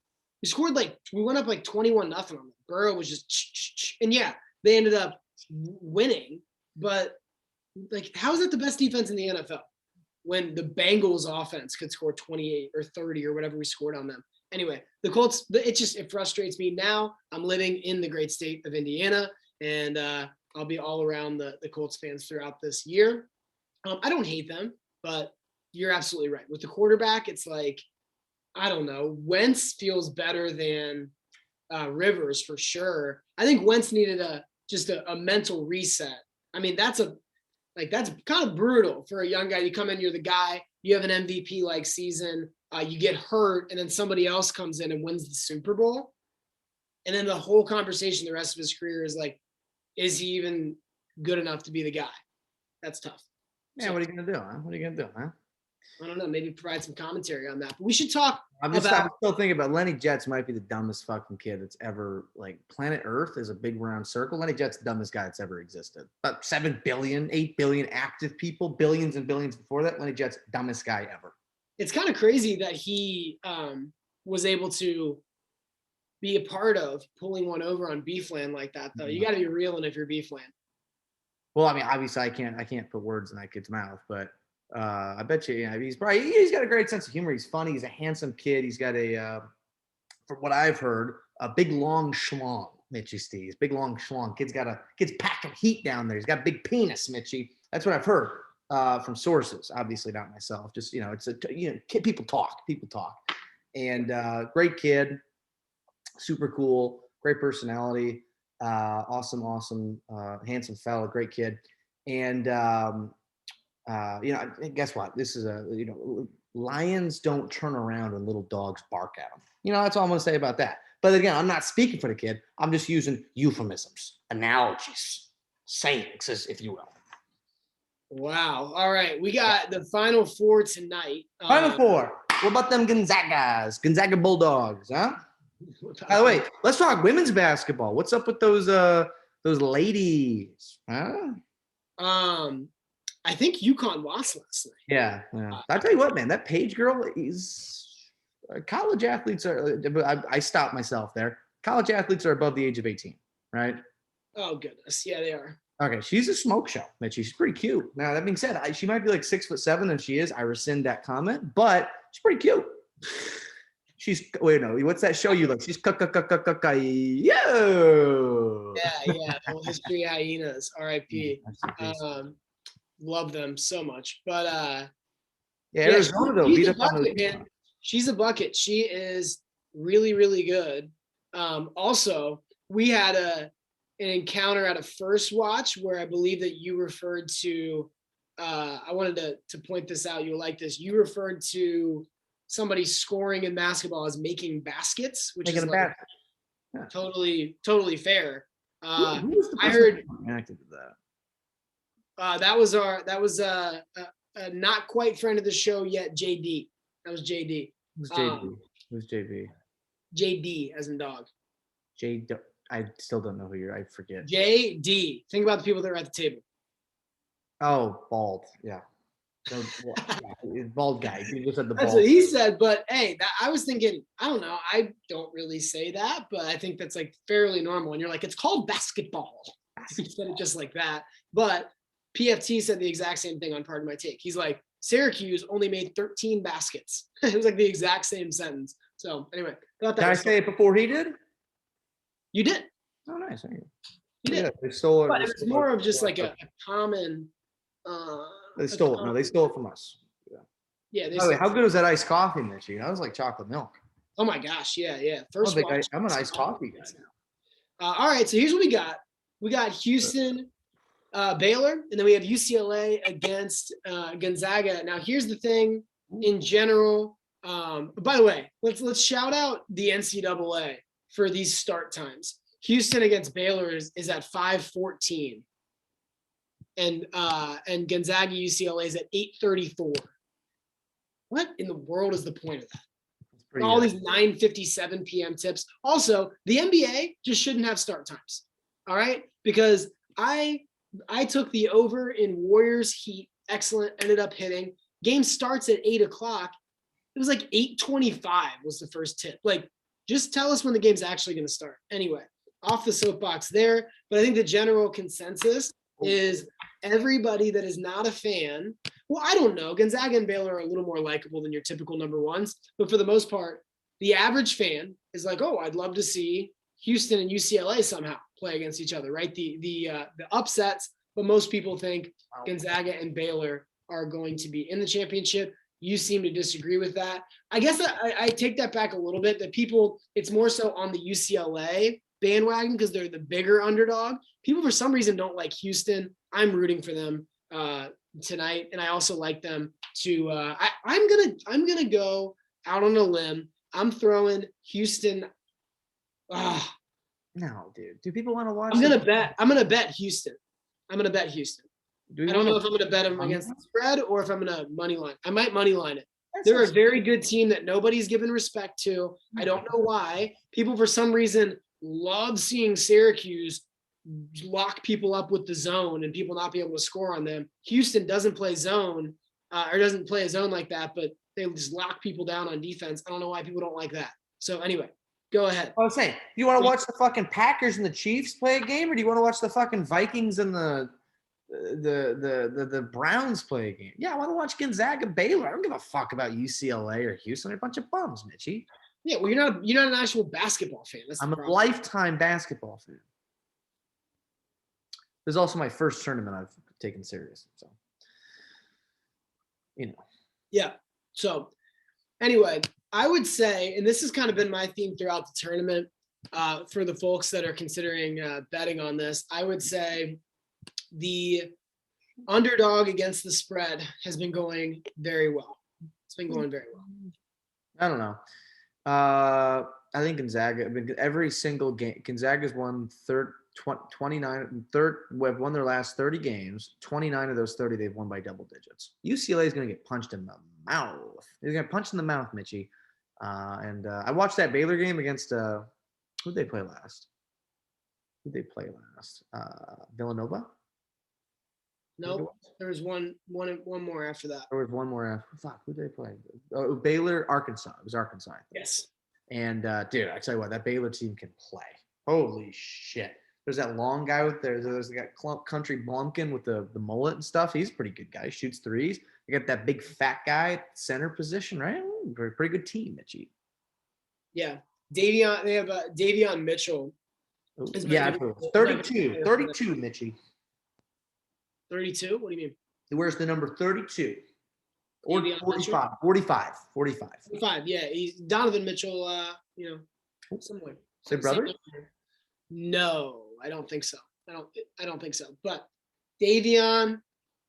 We went up like 21-0 on them. Burrow was just, and yeah, they ended up winning, but like, how is that the best defense in the NFL when the Bengals offense could score 28 or 30 or whatever we scored on them? Anyway, the Colts, it frustrates me. Now I'm living in the great state of Indiana, and I'll be all around the Colts fans throughout this year. I don't hate them, but you're absolutely right. With the quarterback, it's like, I don't know. Wentz feels better than Rivers for sure. I think Wentz needed just a mental reset. I mean, that's kind of brutal for a young guy. You come in, you're the guy, you have an MVP-like season, you get hurt, and then somebody else comes in and wins the Super Bowl. And then the whole conversation the rest of his career is like, is he even good enough to be the guy? That's tough.
Yeah, what are you going to do, huh? What are you going to do, huh?
I don't know. Maybe provide some commentary on that. But we should talk
I'm still thinking about Lenny Jets might be the dumbest fucking kid that's ever, like, planet Earth is a big round circle. Lenny Jets the dumbest guy that's ever existed. About 7 billion, 8 billion active people, billions and billions before that. Lenny Jets, dumbest guy ever.
It's kind of crazy that he was able to be a part of pulling one over on Beefland like that, though. You got to be reeling if you're Beefland.
Well, I mean, obviously I can't put words in that kid's mouth, but I bet you, he's got a great sense of humor. He's funny. He's a handsome kid. He's got from what I've heard, a big long schlong, Mitchy Steez. Big long schlong. Kid's packing heat down there. He's got a big penis, Mitchy. That's what I've heard from sources. Obviously not myself. Just people talk. And great kid, super cool, great personality, awesome, handsome fellow, great kid, and. Guess what? This is lions don't turn around when little dogs bark at them. That's all I'm going to say about that. But again, I'm not speaking for the kid. I'm just using euphemisms, analogies, sayings, if you will.
Wow. All right. We got the Final Four tonight.
Final Four. What about them Gonzaga Bulldogs, huh? By the way, let's talk women's basketball. What's up with those ladies, huh?
I think UConn lost last night.
Yeah. I'll tell you what, man, that Page girl is college athletes are, I stopped myself there. College athletes are above the age of 18, right?
Oh, goodness. Yeah, they are.
Okay. She's a smoke show, Mitch. She's pretty cute. Now, that being said, she might be like 6'7" and she is. I rescind that comment, but she's pretty cute. What's that show you like? She's yo.
Yeah. History Hyenas, RIP. Love them so much, but Arizona though beat up on those. She's a bucket. She is really, really good. Also, we had an encounter at a first watch where I believe that you referred to. I wanted to point this out. You'll like this. You referred to somebody scoring in basketball as making baskets, which is like totally fair.
Who was the person I heard reacted to that.
That was a not quite friend of the show yet, JD. That was JD.
Who's JD? Who's JB?
JD as in dog.
I still don't know I forget.
JD. Think about the people that are at the table.
Oh, bald. Yeah. So, bald guy. You just said the
That's
bald.
what he said. But hey, I was thinking, I don't know. I don't really say that, but I think that's like fairly normal. And you're like, it's called basketball. he said it just like that. But PFT said the exact same thing on Pardon My Take. He's like, Syracuse only made 13 baskets. It was like the exact same sentence. So anyway, thought that
Did I
was
say it before he did?
you did.
Oh, nice. Thank you.
You did.
Yeah, they stole it.
But
they
it was
stole
more
it.
of just like a common.
They stole it. No, they stole it from us.
Yeah. They
By the way,
stole
how good was that iced coffee, Mitchy? That was like chocolate milk.
Oh my gosh. Yeah. Yeah.
I'm,
First
a big,
watch.
I'm an iced coffee guy now.
All right. So here's what we got. We got Houston, Baylor, and then we have UCLA against Gonzaga. Now here's the thing in general. By the way, let's shout out the NCAA for these start times. Houston against Baylor is at 5:14, and Gonzaga UCLA is at 8:34. What in the world is the point of that? All these 9:57 p.m. tips. Also, the NBA just shouldn't have start times. All right, because I took the over in Warriors Heat. Excellent, ended up hitting. Game starts at 8 o'clock. It was like 8:25 was the first tip. Like, just tell us when the game's actually going to start. Anyway, off the soapbox there. But I think the general consensus is everybody that is not a fan. Well, I don't know. Gonzaga and Baylor are a little more likable than your typical number ones. But for the most part, the average fan is like, oh, I'd love to see Houston and UCLA somehow play against each other, right? The upsets. But most people think Gonzaga and Baylor are going to be in the championship. You seem to disagree with that. I guess I take that back a little bit, that people, it's more so on the UCLA bandwagon because they're the bigger underdog. People for some reason don't like Houston. I'm rooting for them tonight, and I also like them to. I'm gonna go out on a limb. I'm throwing Houston.
No, dude. Do people want to watch?
I'm gonna bet Houston. I don't know if I'm going to bet them
money
against
line?
the spread or if I'm going to money line. I might money line it.
That's
They're a
just-
very good team that nobody's given respect to. I don't know why. People, for some reason, love seeing Syracuse lock people up with the zone and people not be able to score on them. Houston doesn't play zone or doesn't play a zone like that, but they just lock people down on defense. I don't know why people don't like that. So anyway, go ahead.
I was saying, do you want to watch the fucking Packers and the Chiefs play a game, or do you want to watch the fucking Vikings and the Browns play a game? Yeah, I want to watch Gonzaga, Baylor. I don't give a fuck about UCLA or Houston. They're a bunch of bums, Mitchy.
Yeah, well, you're not an actual basketball fan. That's the
I'm a
problem.
lifetime basketball fan. This is also my first tournament I've taken serious. So, you know.
Yeah. So anyway, I would say, and this has kind of been my theme throughout the tournament for the folks that are considering betting on this, I would say the underdog against the spread has been going very well. It's been going very well.
I don't know. I think Gonzaga, every single game, Gonzaga's won 29, have won their last 30 games. 29 of those 30, they've won by double digits. UCLA is going to get punched in the mouth. They're going to punch in the mouth, Mitchy. And I watched that Baylor game against, who'd they play last? Villanova?
No, there was one more after that.
There was one more after. Fuck, who'd they play? Oh, Baylor, Arkansas. It was Arkansas, I think.
Yes.
And dude, I tell you what, that Baylor team can play. Holy shit. There's that long guy with there. There's that country Blumkin with the mullet and stuff. He's a pretty good guy. Shoots threes. You got that big fat guy at center position, right? Pretty good team, Mitchy.
Yeah. Davion, they have Davion Mitchell.
Yeah, 32, Mitchy.
32? What do you mean?
He wears the number 32. Or
Davion
45.
5, yeah. He's Donovan Mitchell, somewhere.
Say brother?
No, I don't think so. I don't think so. But Davion,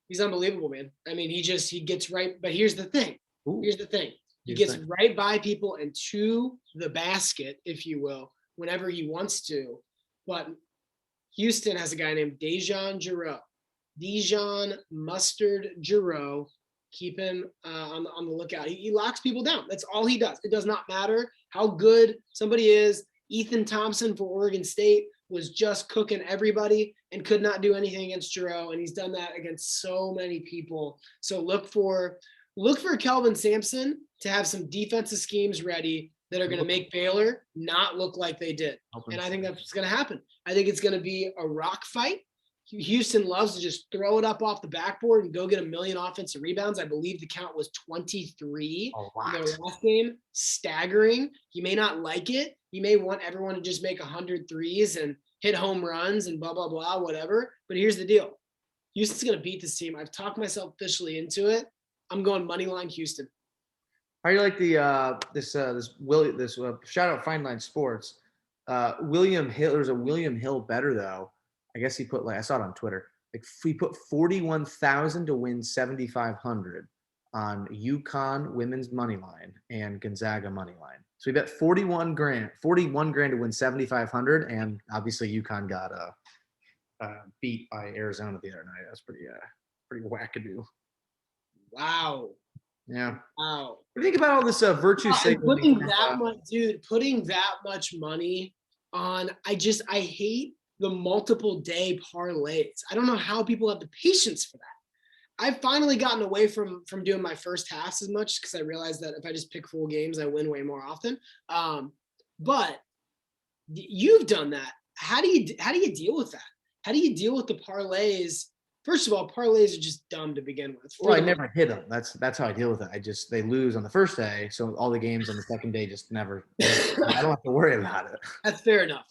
he's unbelievable, man. I mean, he gets right. But here's the thing. He gets right by people and to the basket, if you will, whenever he wants to. But Houston has a guy named Dejon Mustard Giroux. Keep him on the lookout. He locks people down. That's all he does. It does not matter how good somebody is. Ethan Thompson for Oregon State was just cooking everybody and could not do anything against Giroux, and he's done that against so many people. So look for Kelvin Sampson to have some defensive schemes ready that are going to make Baylor not look like they did. And I think that's what's going to happen. I think it's going to be a rock fight. Houston loves to just throw it up off the backboard and go get a million offensive rebounds. I believe the count was 23 in their last game. Staggering. You may not like it. You may want everyone to just make 100 threes and hit home runs and blah, blah, blah, whatever. But here's the deal. Houston's going to beat this team. I've talked myself officially into it. I'm going money line Houston.
How do you like the this shout out Fine Line Sports? William Hill. There's a William Hill better though. I guess he put I saw it on Twitter. Like he put 41,000 to win 7,500 on UConn women's money line and Gonzaga money line. So we bet 41 grand to win 7,500, and obviously UConn got beat by Arizona the other night. That's pretty wackadoo.
Wow.
Yeah.
Wow.
What do you think about all this virtue signaling?
Putting that much money on, I hate the multiple day parlays. I don't know how people have the patience for that. I've finally gotten away from doing my first halves as much because I realized that if I just pick full games, I win way more often. But you've done that. How do you deal with that? How do you deal with the parlays? First of all, parlays are just dumb to begin with.
Well, I never hit them. That's how I deal with it. They lose on the first day, so all the games on the second day just never. I don't have to worry about it.
That's fair enough.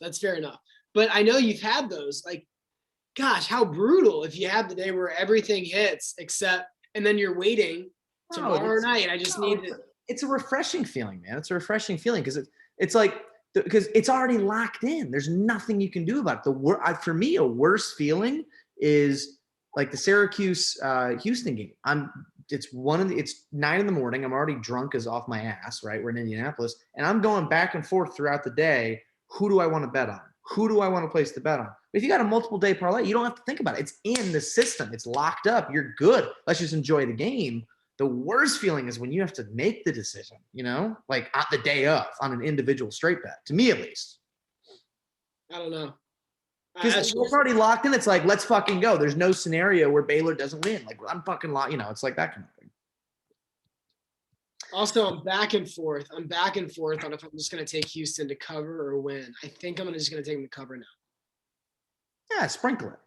But I know you've had those. Like, gosh, how brutal if you have the day where everything hits and then you're waiting tomorrow night.
It's a refreshing feeling, man. It's a refreshing feeling because it's like because it's already locked in. There's nothing you can do about it. For me, a worse feeling is like the Syracuse Houston game. It's 9 in the morning. I'm already drunk as off my ass, right? We're in Indianapolis, and I'm going back and forth throughout the day. Who do I want to bet on? Who do I want to place the bet on? If you got a multiple day parlay, you don't have to think about it. It's in the system. It's locked up. You're good. Let's just enjoy the game. The worst feeling is when you have to make the decision, like at the day of on an individual straight bet, to me at least.
I don't know.
Because it's already locked in. It's like, let's fucking go. There's no scenario where Baylor doesn't win. Like, I'm fucking locked. It's like that kind of thing.
Also, I'm back and forth on if I'm just going to take Houston to cover or win. I think I'm just going to take them to cover now.
Yeah, sprinkle it.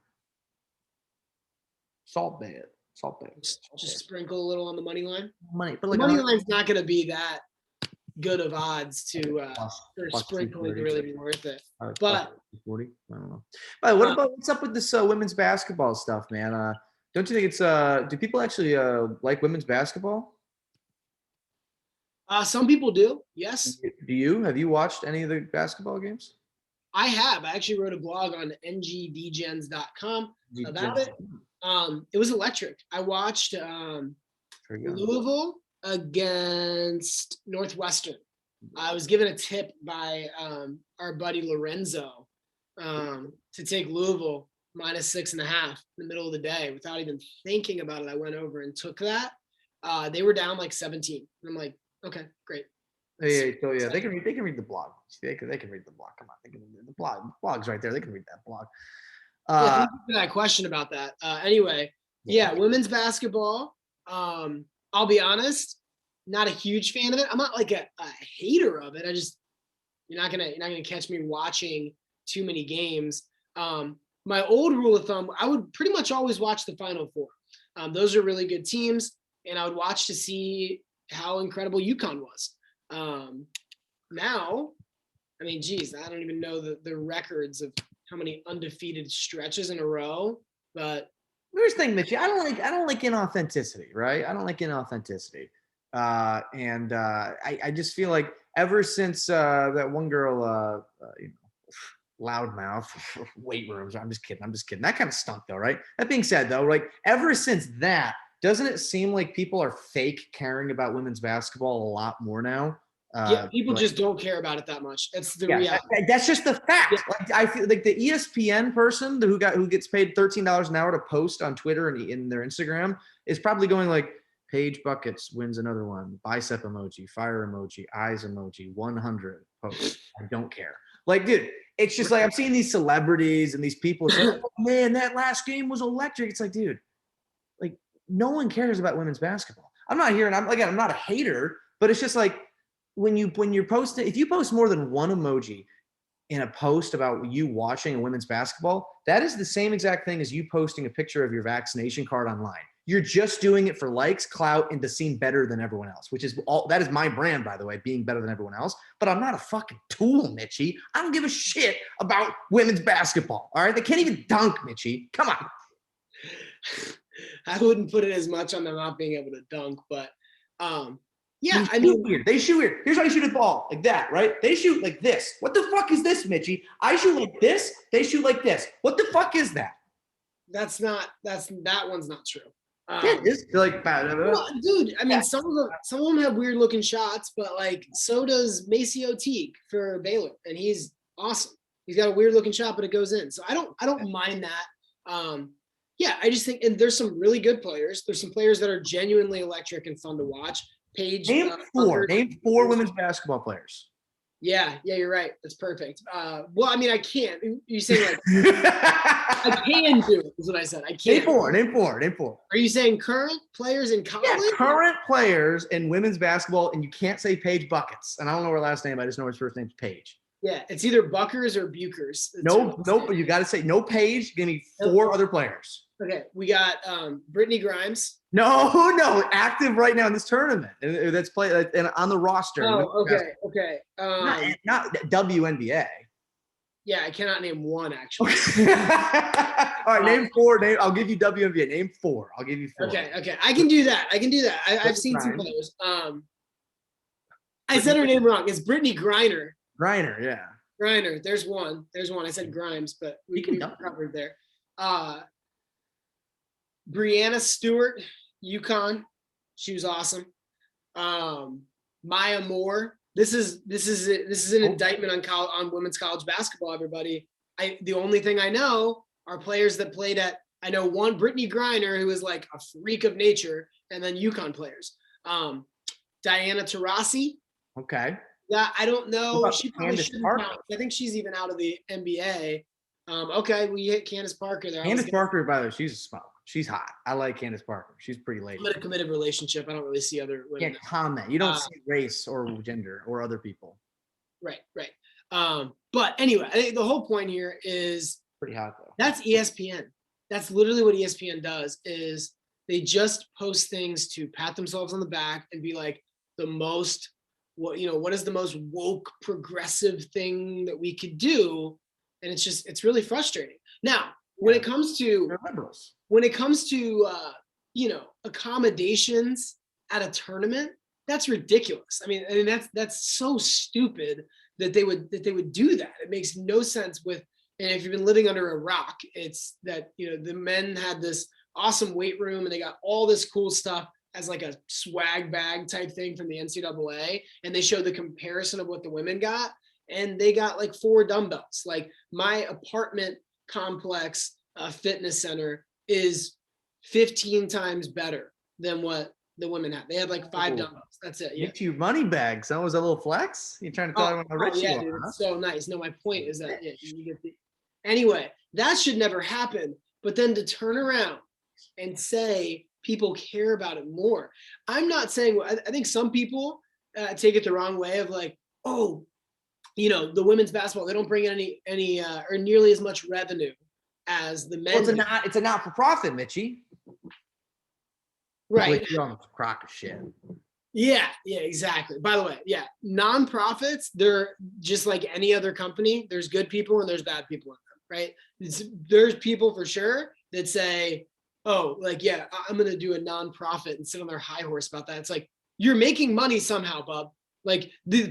Salt bay it.
Just sprinkle a little on the money line.
But
the money line's not going to be that good of odds for sprinkling to really be worth it. But
40, I don't know. But what's up with this women's basketball stuff, man? Don't you think it's do people actually like women's basketball?
Some people do, yes.
Do you? Have you watched any of the basketball games?
I have. I actually wrote a blog on ngdgens.com about it. It was electric. I watched Louisville against Northwestern. I was given a tip by our buddy Lorenzo to take Louisville -6.5 in the middle of the day without even thinking about it. I went over and took that. They were down like 17. And I'm like, okay, great.
Yeah, so yeah, they can read the blog. They can read the blog. Come on, they can read the blog. The blog's right there. They can read that blog.
Thank you for that question about that. Anyway, yeah, women's basketball. I'll be honest, not a huge fan of it. I'm not like a hater of it. You're not gonna catch me watching too many games. My old rule of thumb, I would pretty much always watch the Final Four. Those are really good teams, and I would watch to see how incredible UConn was. Now, I mean, geez, I don't even know the records of how many undefeated stretches in a row, but
here's the thing, Mitchy. I don't like inauthenticity, right? I don't like inauthenticity. And I just feel like ever since that one girl, loudmouth weight rooms. I'm just kidding. That kind of stunk though, right? That being said though, like ever since that, doesn't it seem like people are fake caring about women's basketball a lot more now?
People just don't care about it that much. That's the reality.
That's just the fact. Yeah. Like I feel like the ESPN person who gets paid $13 an hour to post on Twitter and in their Instagram is probably going like, Paige Buckets wins another one. Bicep emoji, fire emoji, eyes emoji, 100 post. I don't care. Like, dude, it's just like I'm seeing these celebrities and these people say, oh, man, that last game was electric. It's like, dude, like no one cares about women's basketball. I'm not here, and I'm not a hater, but it's just like when you're posting, if you post more than one emoji in a post about you watching women's basketball, that is the same exact thing as you posting a picture of your vaccination card online. You're just doing it for likes, clout, and to seem better than everyone else, which is all that is my brand, by the way, being better than everyone else. But I'm not a fucking tool, Mitchy. I don't give a shit about women's basketball. All right. They can't even dunk, Mitchy. Come on.
I wouldn't put it as much on them not being able to dunk, but yeah, I mean,
weird. They shoot weird. Here's how you shoot a ball, like that, right? They shoot like this. What the fuck is this, Mitchy? I shoot like this. They shoot like this. What the fuck is that?
that one's not true.
Yeah, it's like,
Well, dude, I mean, some of them have weird looking shots, but like so does Maceo Teague for Baylor, and he's awesome. He's got a weird looking shot, but it goes in. So I don't mind that. Yeah, I just think, and there's some really good players. There's some players that are genuinely electric and fun to watch. Paige,
name four women's basketball players.
Yeah, you're right. That's perfect. Well, I mean, I can't. You saying like I can do it? Is what I said. I can't.
Name four.
Are you saying current players in college?
Yeah, current players in women's basketball, and you can't say Paige Buckets. And I don't know her last name. I just know her first name's Paige.
Yeah, it's either Buckers or Bukers.
Nope. You got to say no Paige. Give me four other players.
Okay, we got Brittany Grimes.
No, active right now in this tournament. That's played and on the roster.
Oh, okay.
Not WNBA.
Yeah, I cannot name one actually.
All right, name four. I'll give you WNBA. Name four. I'll give you four.
Okay. I can do that. I've seen some players. I said her name wrong. It's Brittany Griner.
Griner, yeah.
Griner. There's one. I said Grimes, but we covered there. Brianna Stewart, UConn. She was awesome. Maya Moore. This is an indictment on women's college basketball, everybody. The only thing I know are players that played at, I know one, Brittany Griner, who is like a freak of nature, and then UConn players. Diana Taurasi.
Okay.
Yeah, I don't know. She probably
Candace
shouldn't
Parker?
count. I think she's even out of the NBA. Okay, we hit Candace Parker there.
Candace Parker, by the way, she's a smoke. She's hot. I like Candace Parker. She's pretty lady.
I'm in a committed relationship. I don't really see other women.
Can't comment. You don't see race or gender or other people.
Right. But anyway, I think the whole point here is
Pretty hot though.
that's ESPN. That's literally what ESPN does, is they just post things to pat themselves on the back and be like what is the most woke progressive thing that we could do? And it's really frustrating. Now, when it comes to
They're liberals.
Accommodations at a tournament, that's ridiculous. I mean that's so stupid that they would do that. It makes no sense and if you've been living under a rock, it's that, the men had this awesome weight room and they got all this cool stuff as like a swag bag type thing from the NCAA. And they showed the comparison of what the women got, and they got like 4 dumbbells. Like my apartment complex fitness center is 15 times better than what the women had. They had like 5 dumbbells. That's it.
Get you money bags. That was a little flex. You trying to tell everyone how rich you are?
Dude,
Huh?
it's so nice. No, my point is that you get anyway, that should never happen. But then to turn around and say people care about it more. I'm not saying, I think some people take it the wrong way of like, oh, the women's basketball, they don't bring in any or nearly as much revenue as the men.
Well, it's a not-for-profit, Mitchy.
Right.
You're on a crock of shit.
Yeah, exactly. By the way, nonprofits, they're just like any other company. There's good people and there's bad people in them, right? There's people for sure that say, oh, like, yeah, I'm going to do a nonprofit and sit on their high horse about that. It's like, you're making money somehow, bub. Like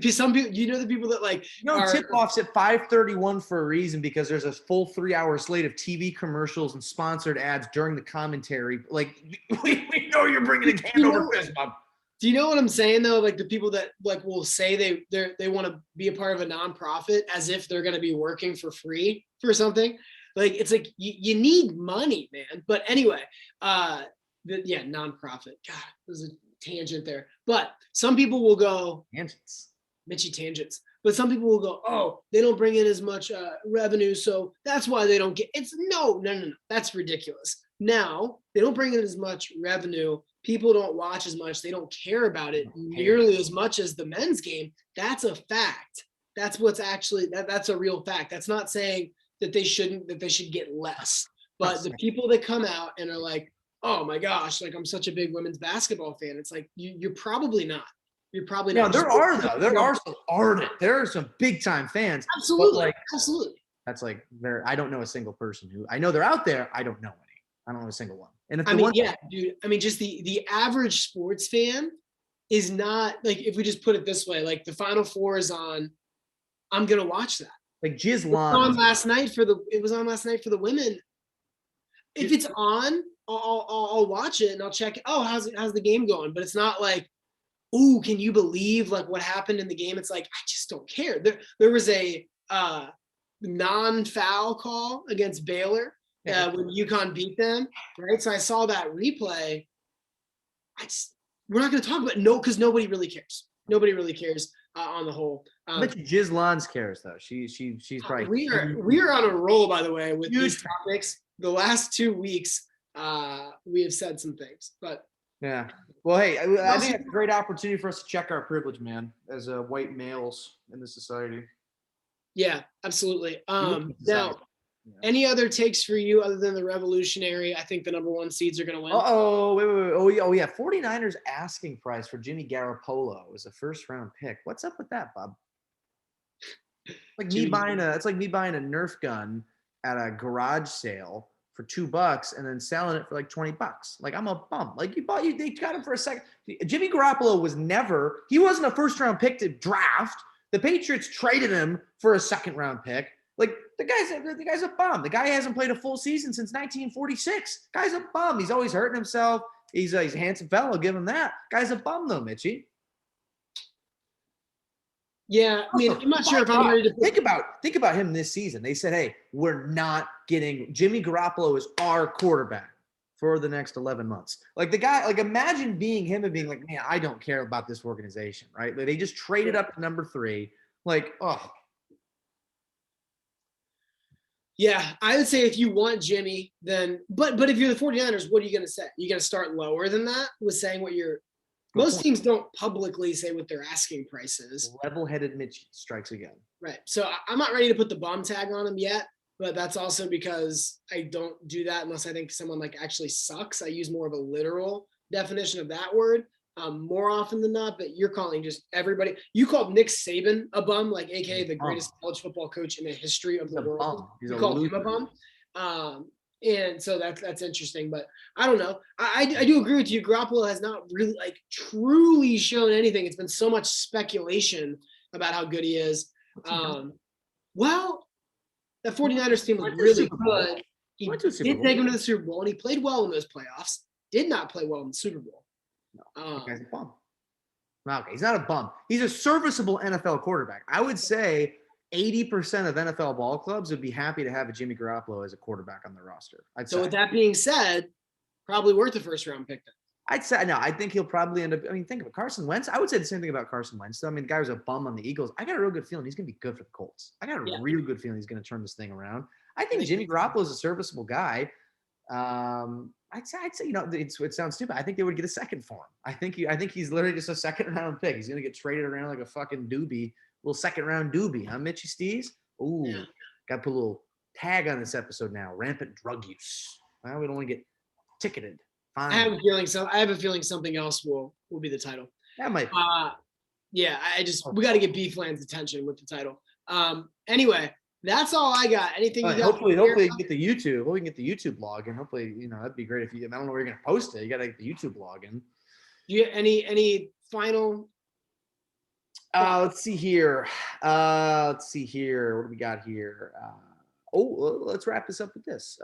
some people, the people that like,
tip-offs at 5:31 for a reason, because there's a full 3-hour slate of TV commercials and sponsored ads during the commentary. Like, we know you're bringing a can over fist, bub.
Do you know what I'm saying though? Like the people that like will say they want to be a part of a nonprofit as if they're going to be working for free for something. Like it's like you need money, man. But anyway, nonprofit. God, there's a tangent there. But some people will go
tangents,
Mitchy tangents. But some people will go, oh, they don't bring in as much revenue, so that's why they don't get. It's no. That's ridiculous. Now they don't bring in as much revenue. People don't watch as much. They don't care about it nearly as much as the men's game. That's a fact. That's what's actually that's a real fact. That's not saying that they should get less. But the people that come out and are like, oh my gosh, like I'm such a big women's basketball fan. It's like you're probably not. You're probably
Yeah,
not.
there are though. There are some ardent. There are some big time fans.
Absolutely,
But like,
absolutely.
that's like very. I don't know a single person who I know they're out there. I don't know any. I don't know a single one. And if
I
the
mean,
one,
yeah, dude. I mean, just the average sports fan is not like, if we just put it this way, like the Final Four is on, I'm gonna watch that.
like
It was
Jizlan,
on last night for the women. If it's on, I'll watch it and I'll check. Oh, how's the game going? But it's not like, ooh, can you believe like what happened in the game? It's like, I just don't care. There was a non-foul call against Baylor when UConn beat them, right? So I saw that replay. We're not going to talk about because nobody really cares. Nobody really cares on the whole.
I bet you Jizlan's cares though. She's probably.
We are on a roll, by the way, with
Huge.
these topics. The last 2 weeks, we have said some things, but
Yeah. Well, hey, I think it's a great opportunity for us to check our privilege, man, as white males in this society.
yeah, absolutely.
Society.
Now, any other takes for you other than the revolutionary? I think the number 1 seeds are going to win.
Oh, wait. Oh, yeah. 49ers asking price for Jimmy Garoppolo is a first round pick. What's up with that, Bob? Like me buying it's like me buying a Nerf gun at a garage sale for $2 and then selling it for like $20. Like I'm a bum. Like they got him for a second. Jimmy Garoppolo he wasn't a first round pick to draft. The Patriots traded him for a second round pick. Like the guy's a bum. The guy hasn't played a full season since 1946. Guy's a bum. He's always hurting himself. He's a handsome fellow. Give him that. Guy's a bum though, Mitchy.
Yeah, I mean, I'm not sure if I'm ready to
think about him this season. They said, "Hey, we're not getting Jimmy Garoppolo is our quarterback for the next 11 months." Like the guy, like imagine being him and being like, "Man, I don't care about this organization." Right? Like they just traded up to number 3. Like, oh.
Yeah, I would say if you want Jimmy, then but if you're the 49ers, what are you going to say? You going to start lower than that with saying what you're most teams don't publicly say what their asking price is.
Level-headed Mitch strikes again.
Right. So I'm not ready to put the bomb tag on him yet, but that's also because I don't do that unless I think someone like actually sucks. I use more of a literal definition of that word more often than not, but you're calling just everybody. You called Nick Saban a bum, like AKA the greatest college football coach in the history of the world. You called him a bum. And so that's interesting, but I don't know. I do agree with you. Garoppolo has not really like truly shown anything. It's been so much speculation about how good he is. Well, the 49ers team was really good. He did take him to the Super Bowl, and he played well in those playoffs. Did not play well in the Super Bowl.
No, guy's a bum. Okay, he's not a bum. He's a serviceable NFL quarterback. I would say 80% of NFL ball clubs would be happy to have a Jimmy Garoppolo as a quarterback on their roster.
So with that being said, probably worth a first round pick then.
I'd say no. I think he'll probably end up. I mean, think of it. Carson Wentz. I would say the same thing about Carson Wentz. I mean, the guy was a bum on the Eagles. I got a real good feeling he's going to be good for the Colts. I got a real good feeling he's going to turn this thing around. I think Jimmy Garoppolo is a serviceable guy. I'd say, it sounds stupid. I think they would get a second for him. I think he's literally just a second round pick. He's going to get traded around like a fucking doobie, little second round doobie, huh, Mitchy Steez? Ooh, got to put a little tag on this episode now. Rampant drug use. Well, we don't want to get ticketed. Fine.
I have a feeling something else will be the title.
That might be.
Yeah, we got to get Beefland's attention with the title. Anyway, that's all I got. Anything you got?
Hopefully we can get the YouTube. Hopefully we can get the YouTube login. Hopefully, that'd be great if you. I don't know where you're gonna post it. You got to get the YouTube login.
Do you any final?
Let's see here. What do we got here? Let's wrap this up with this.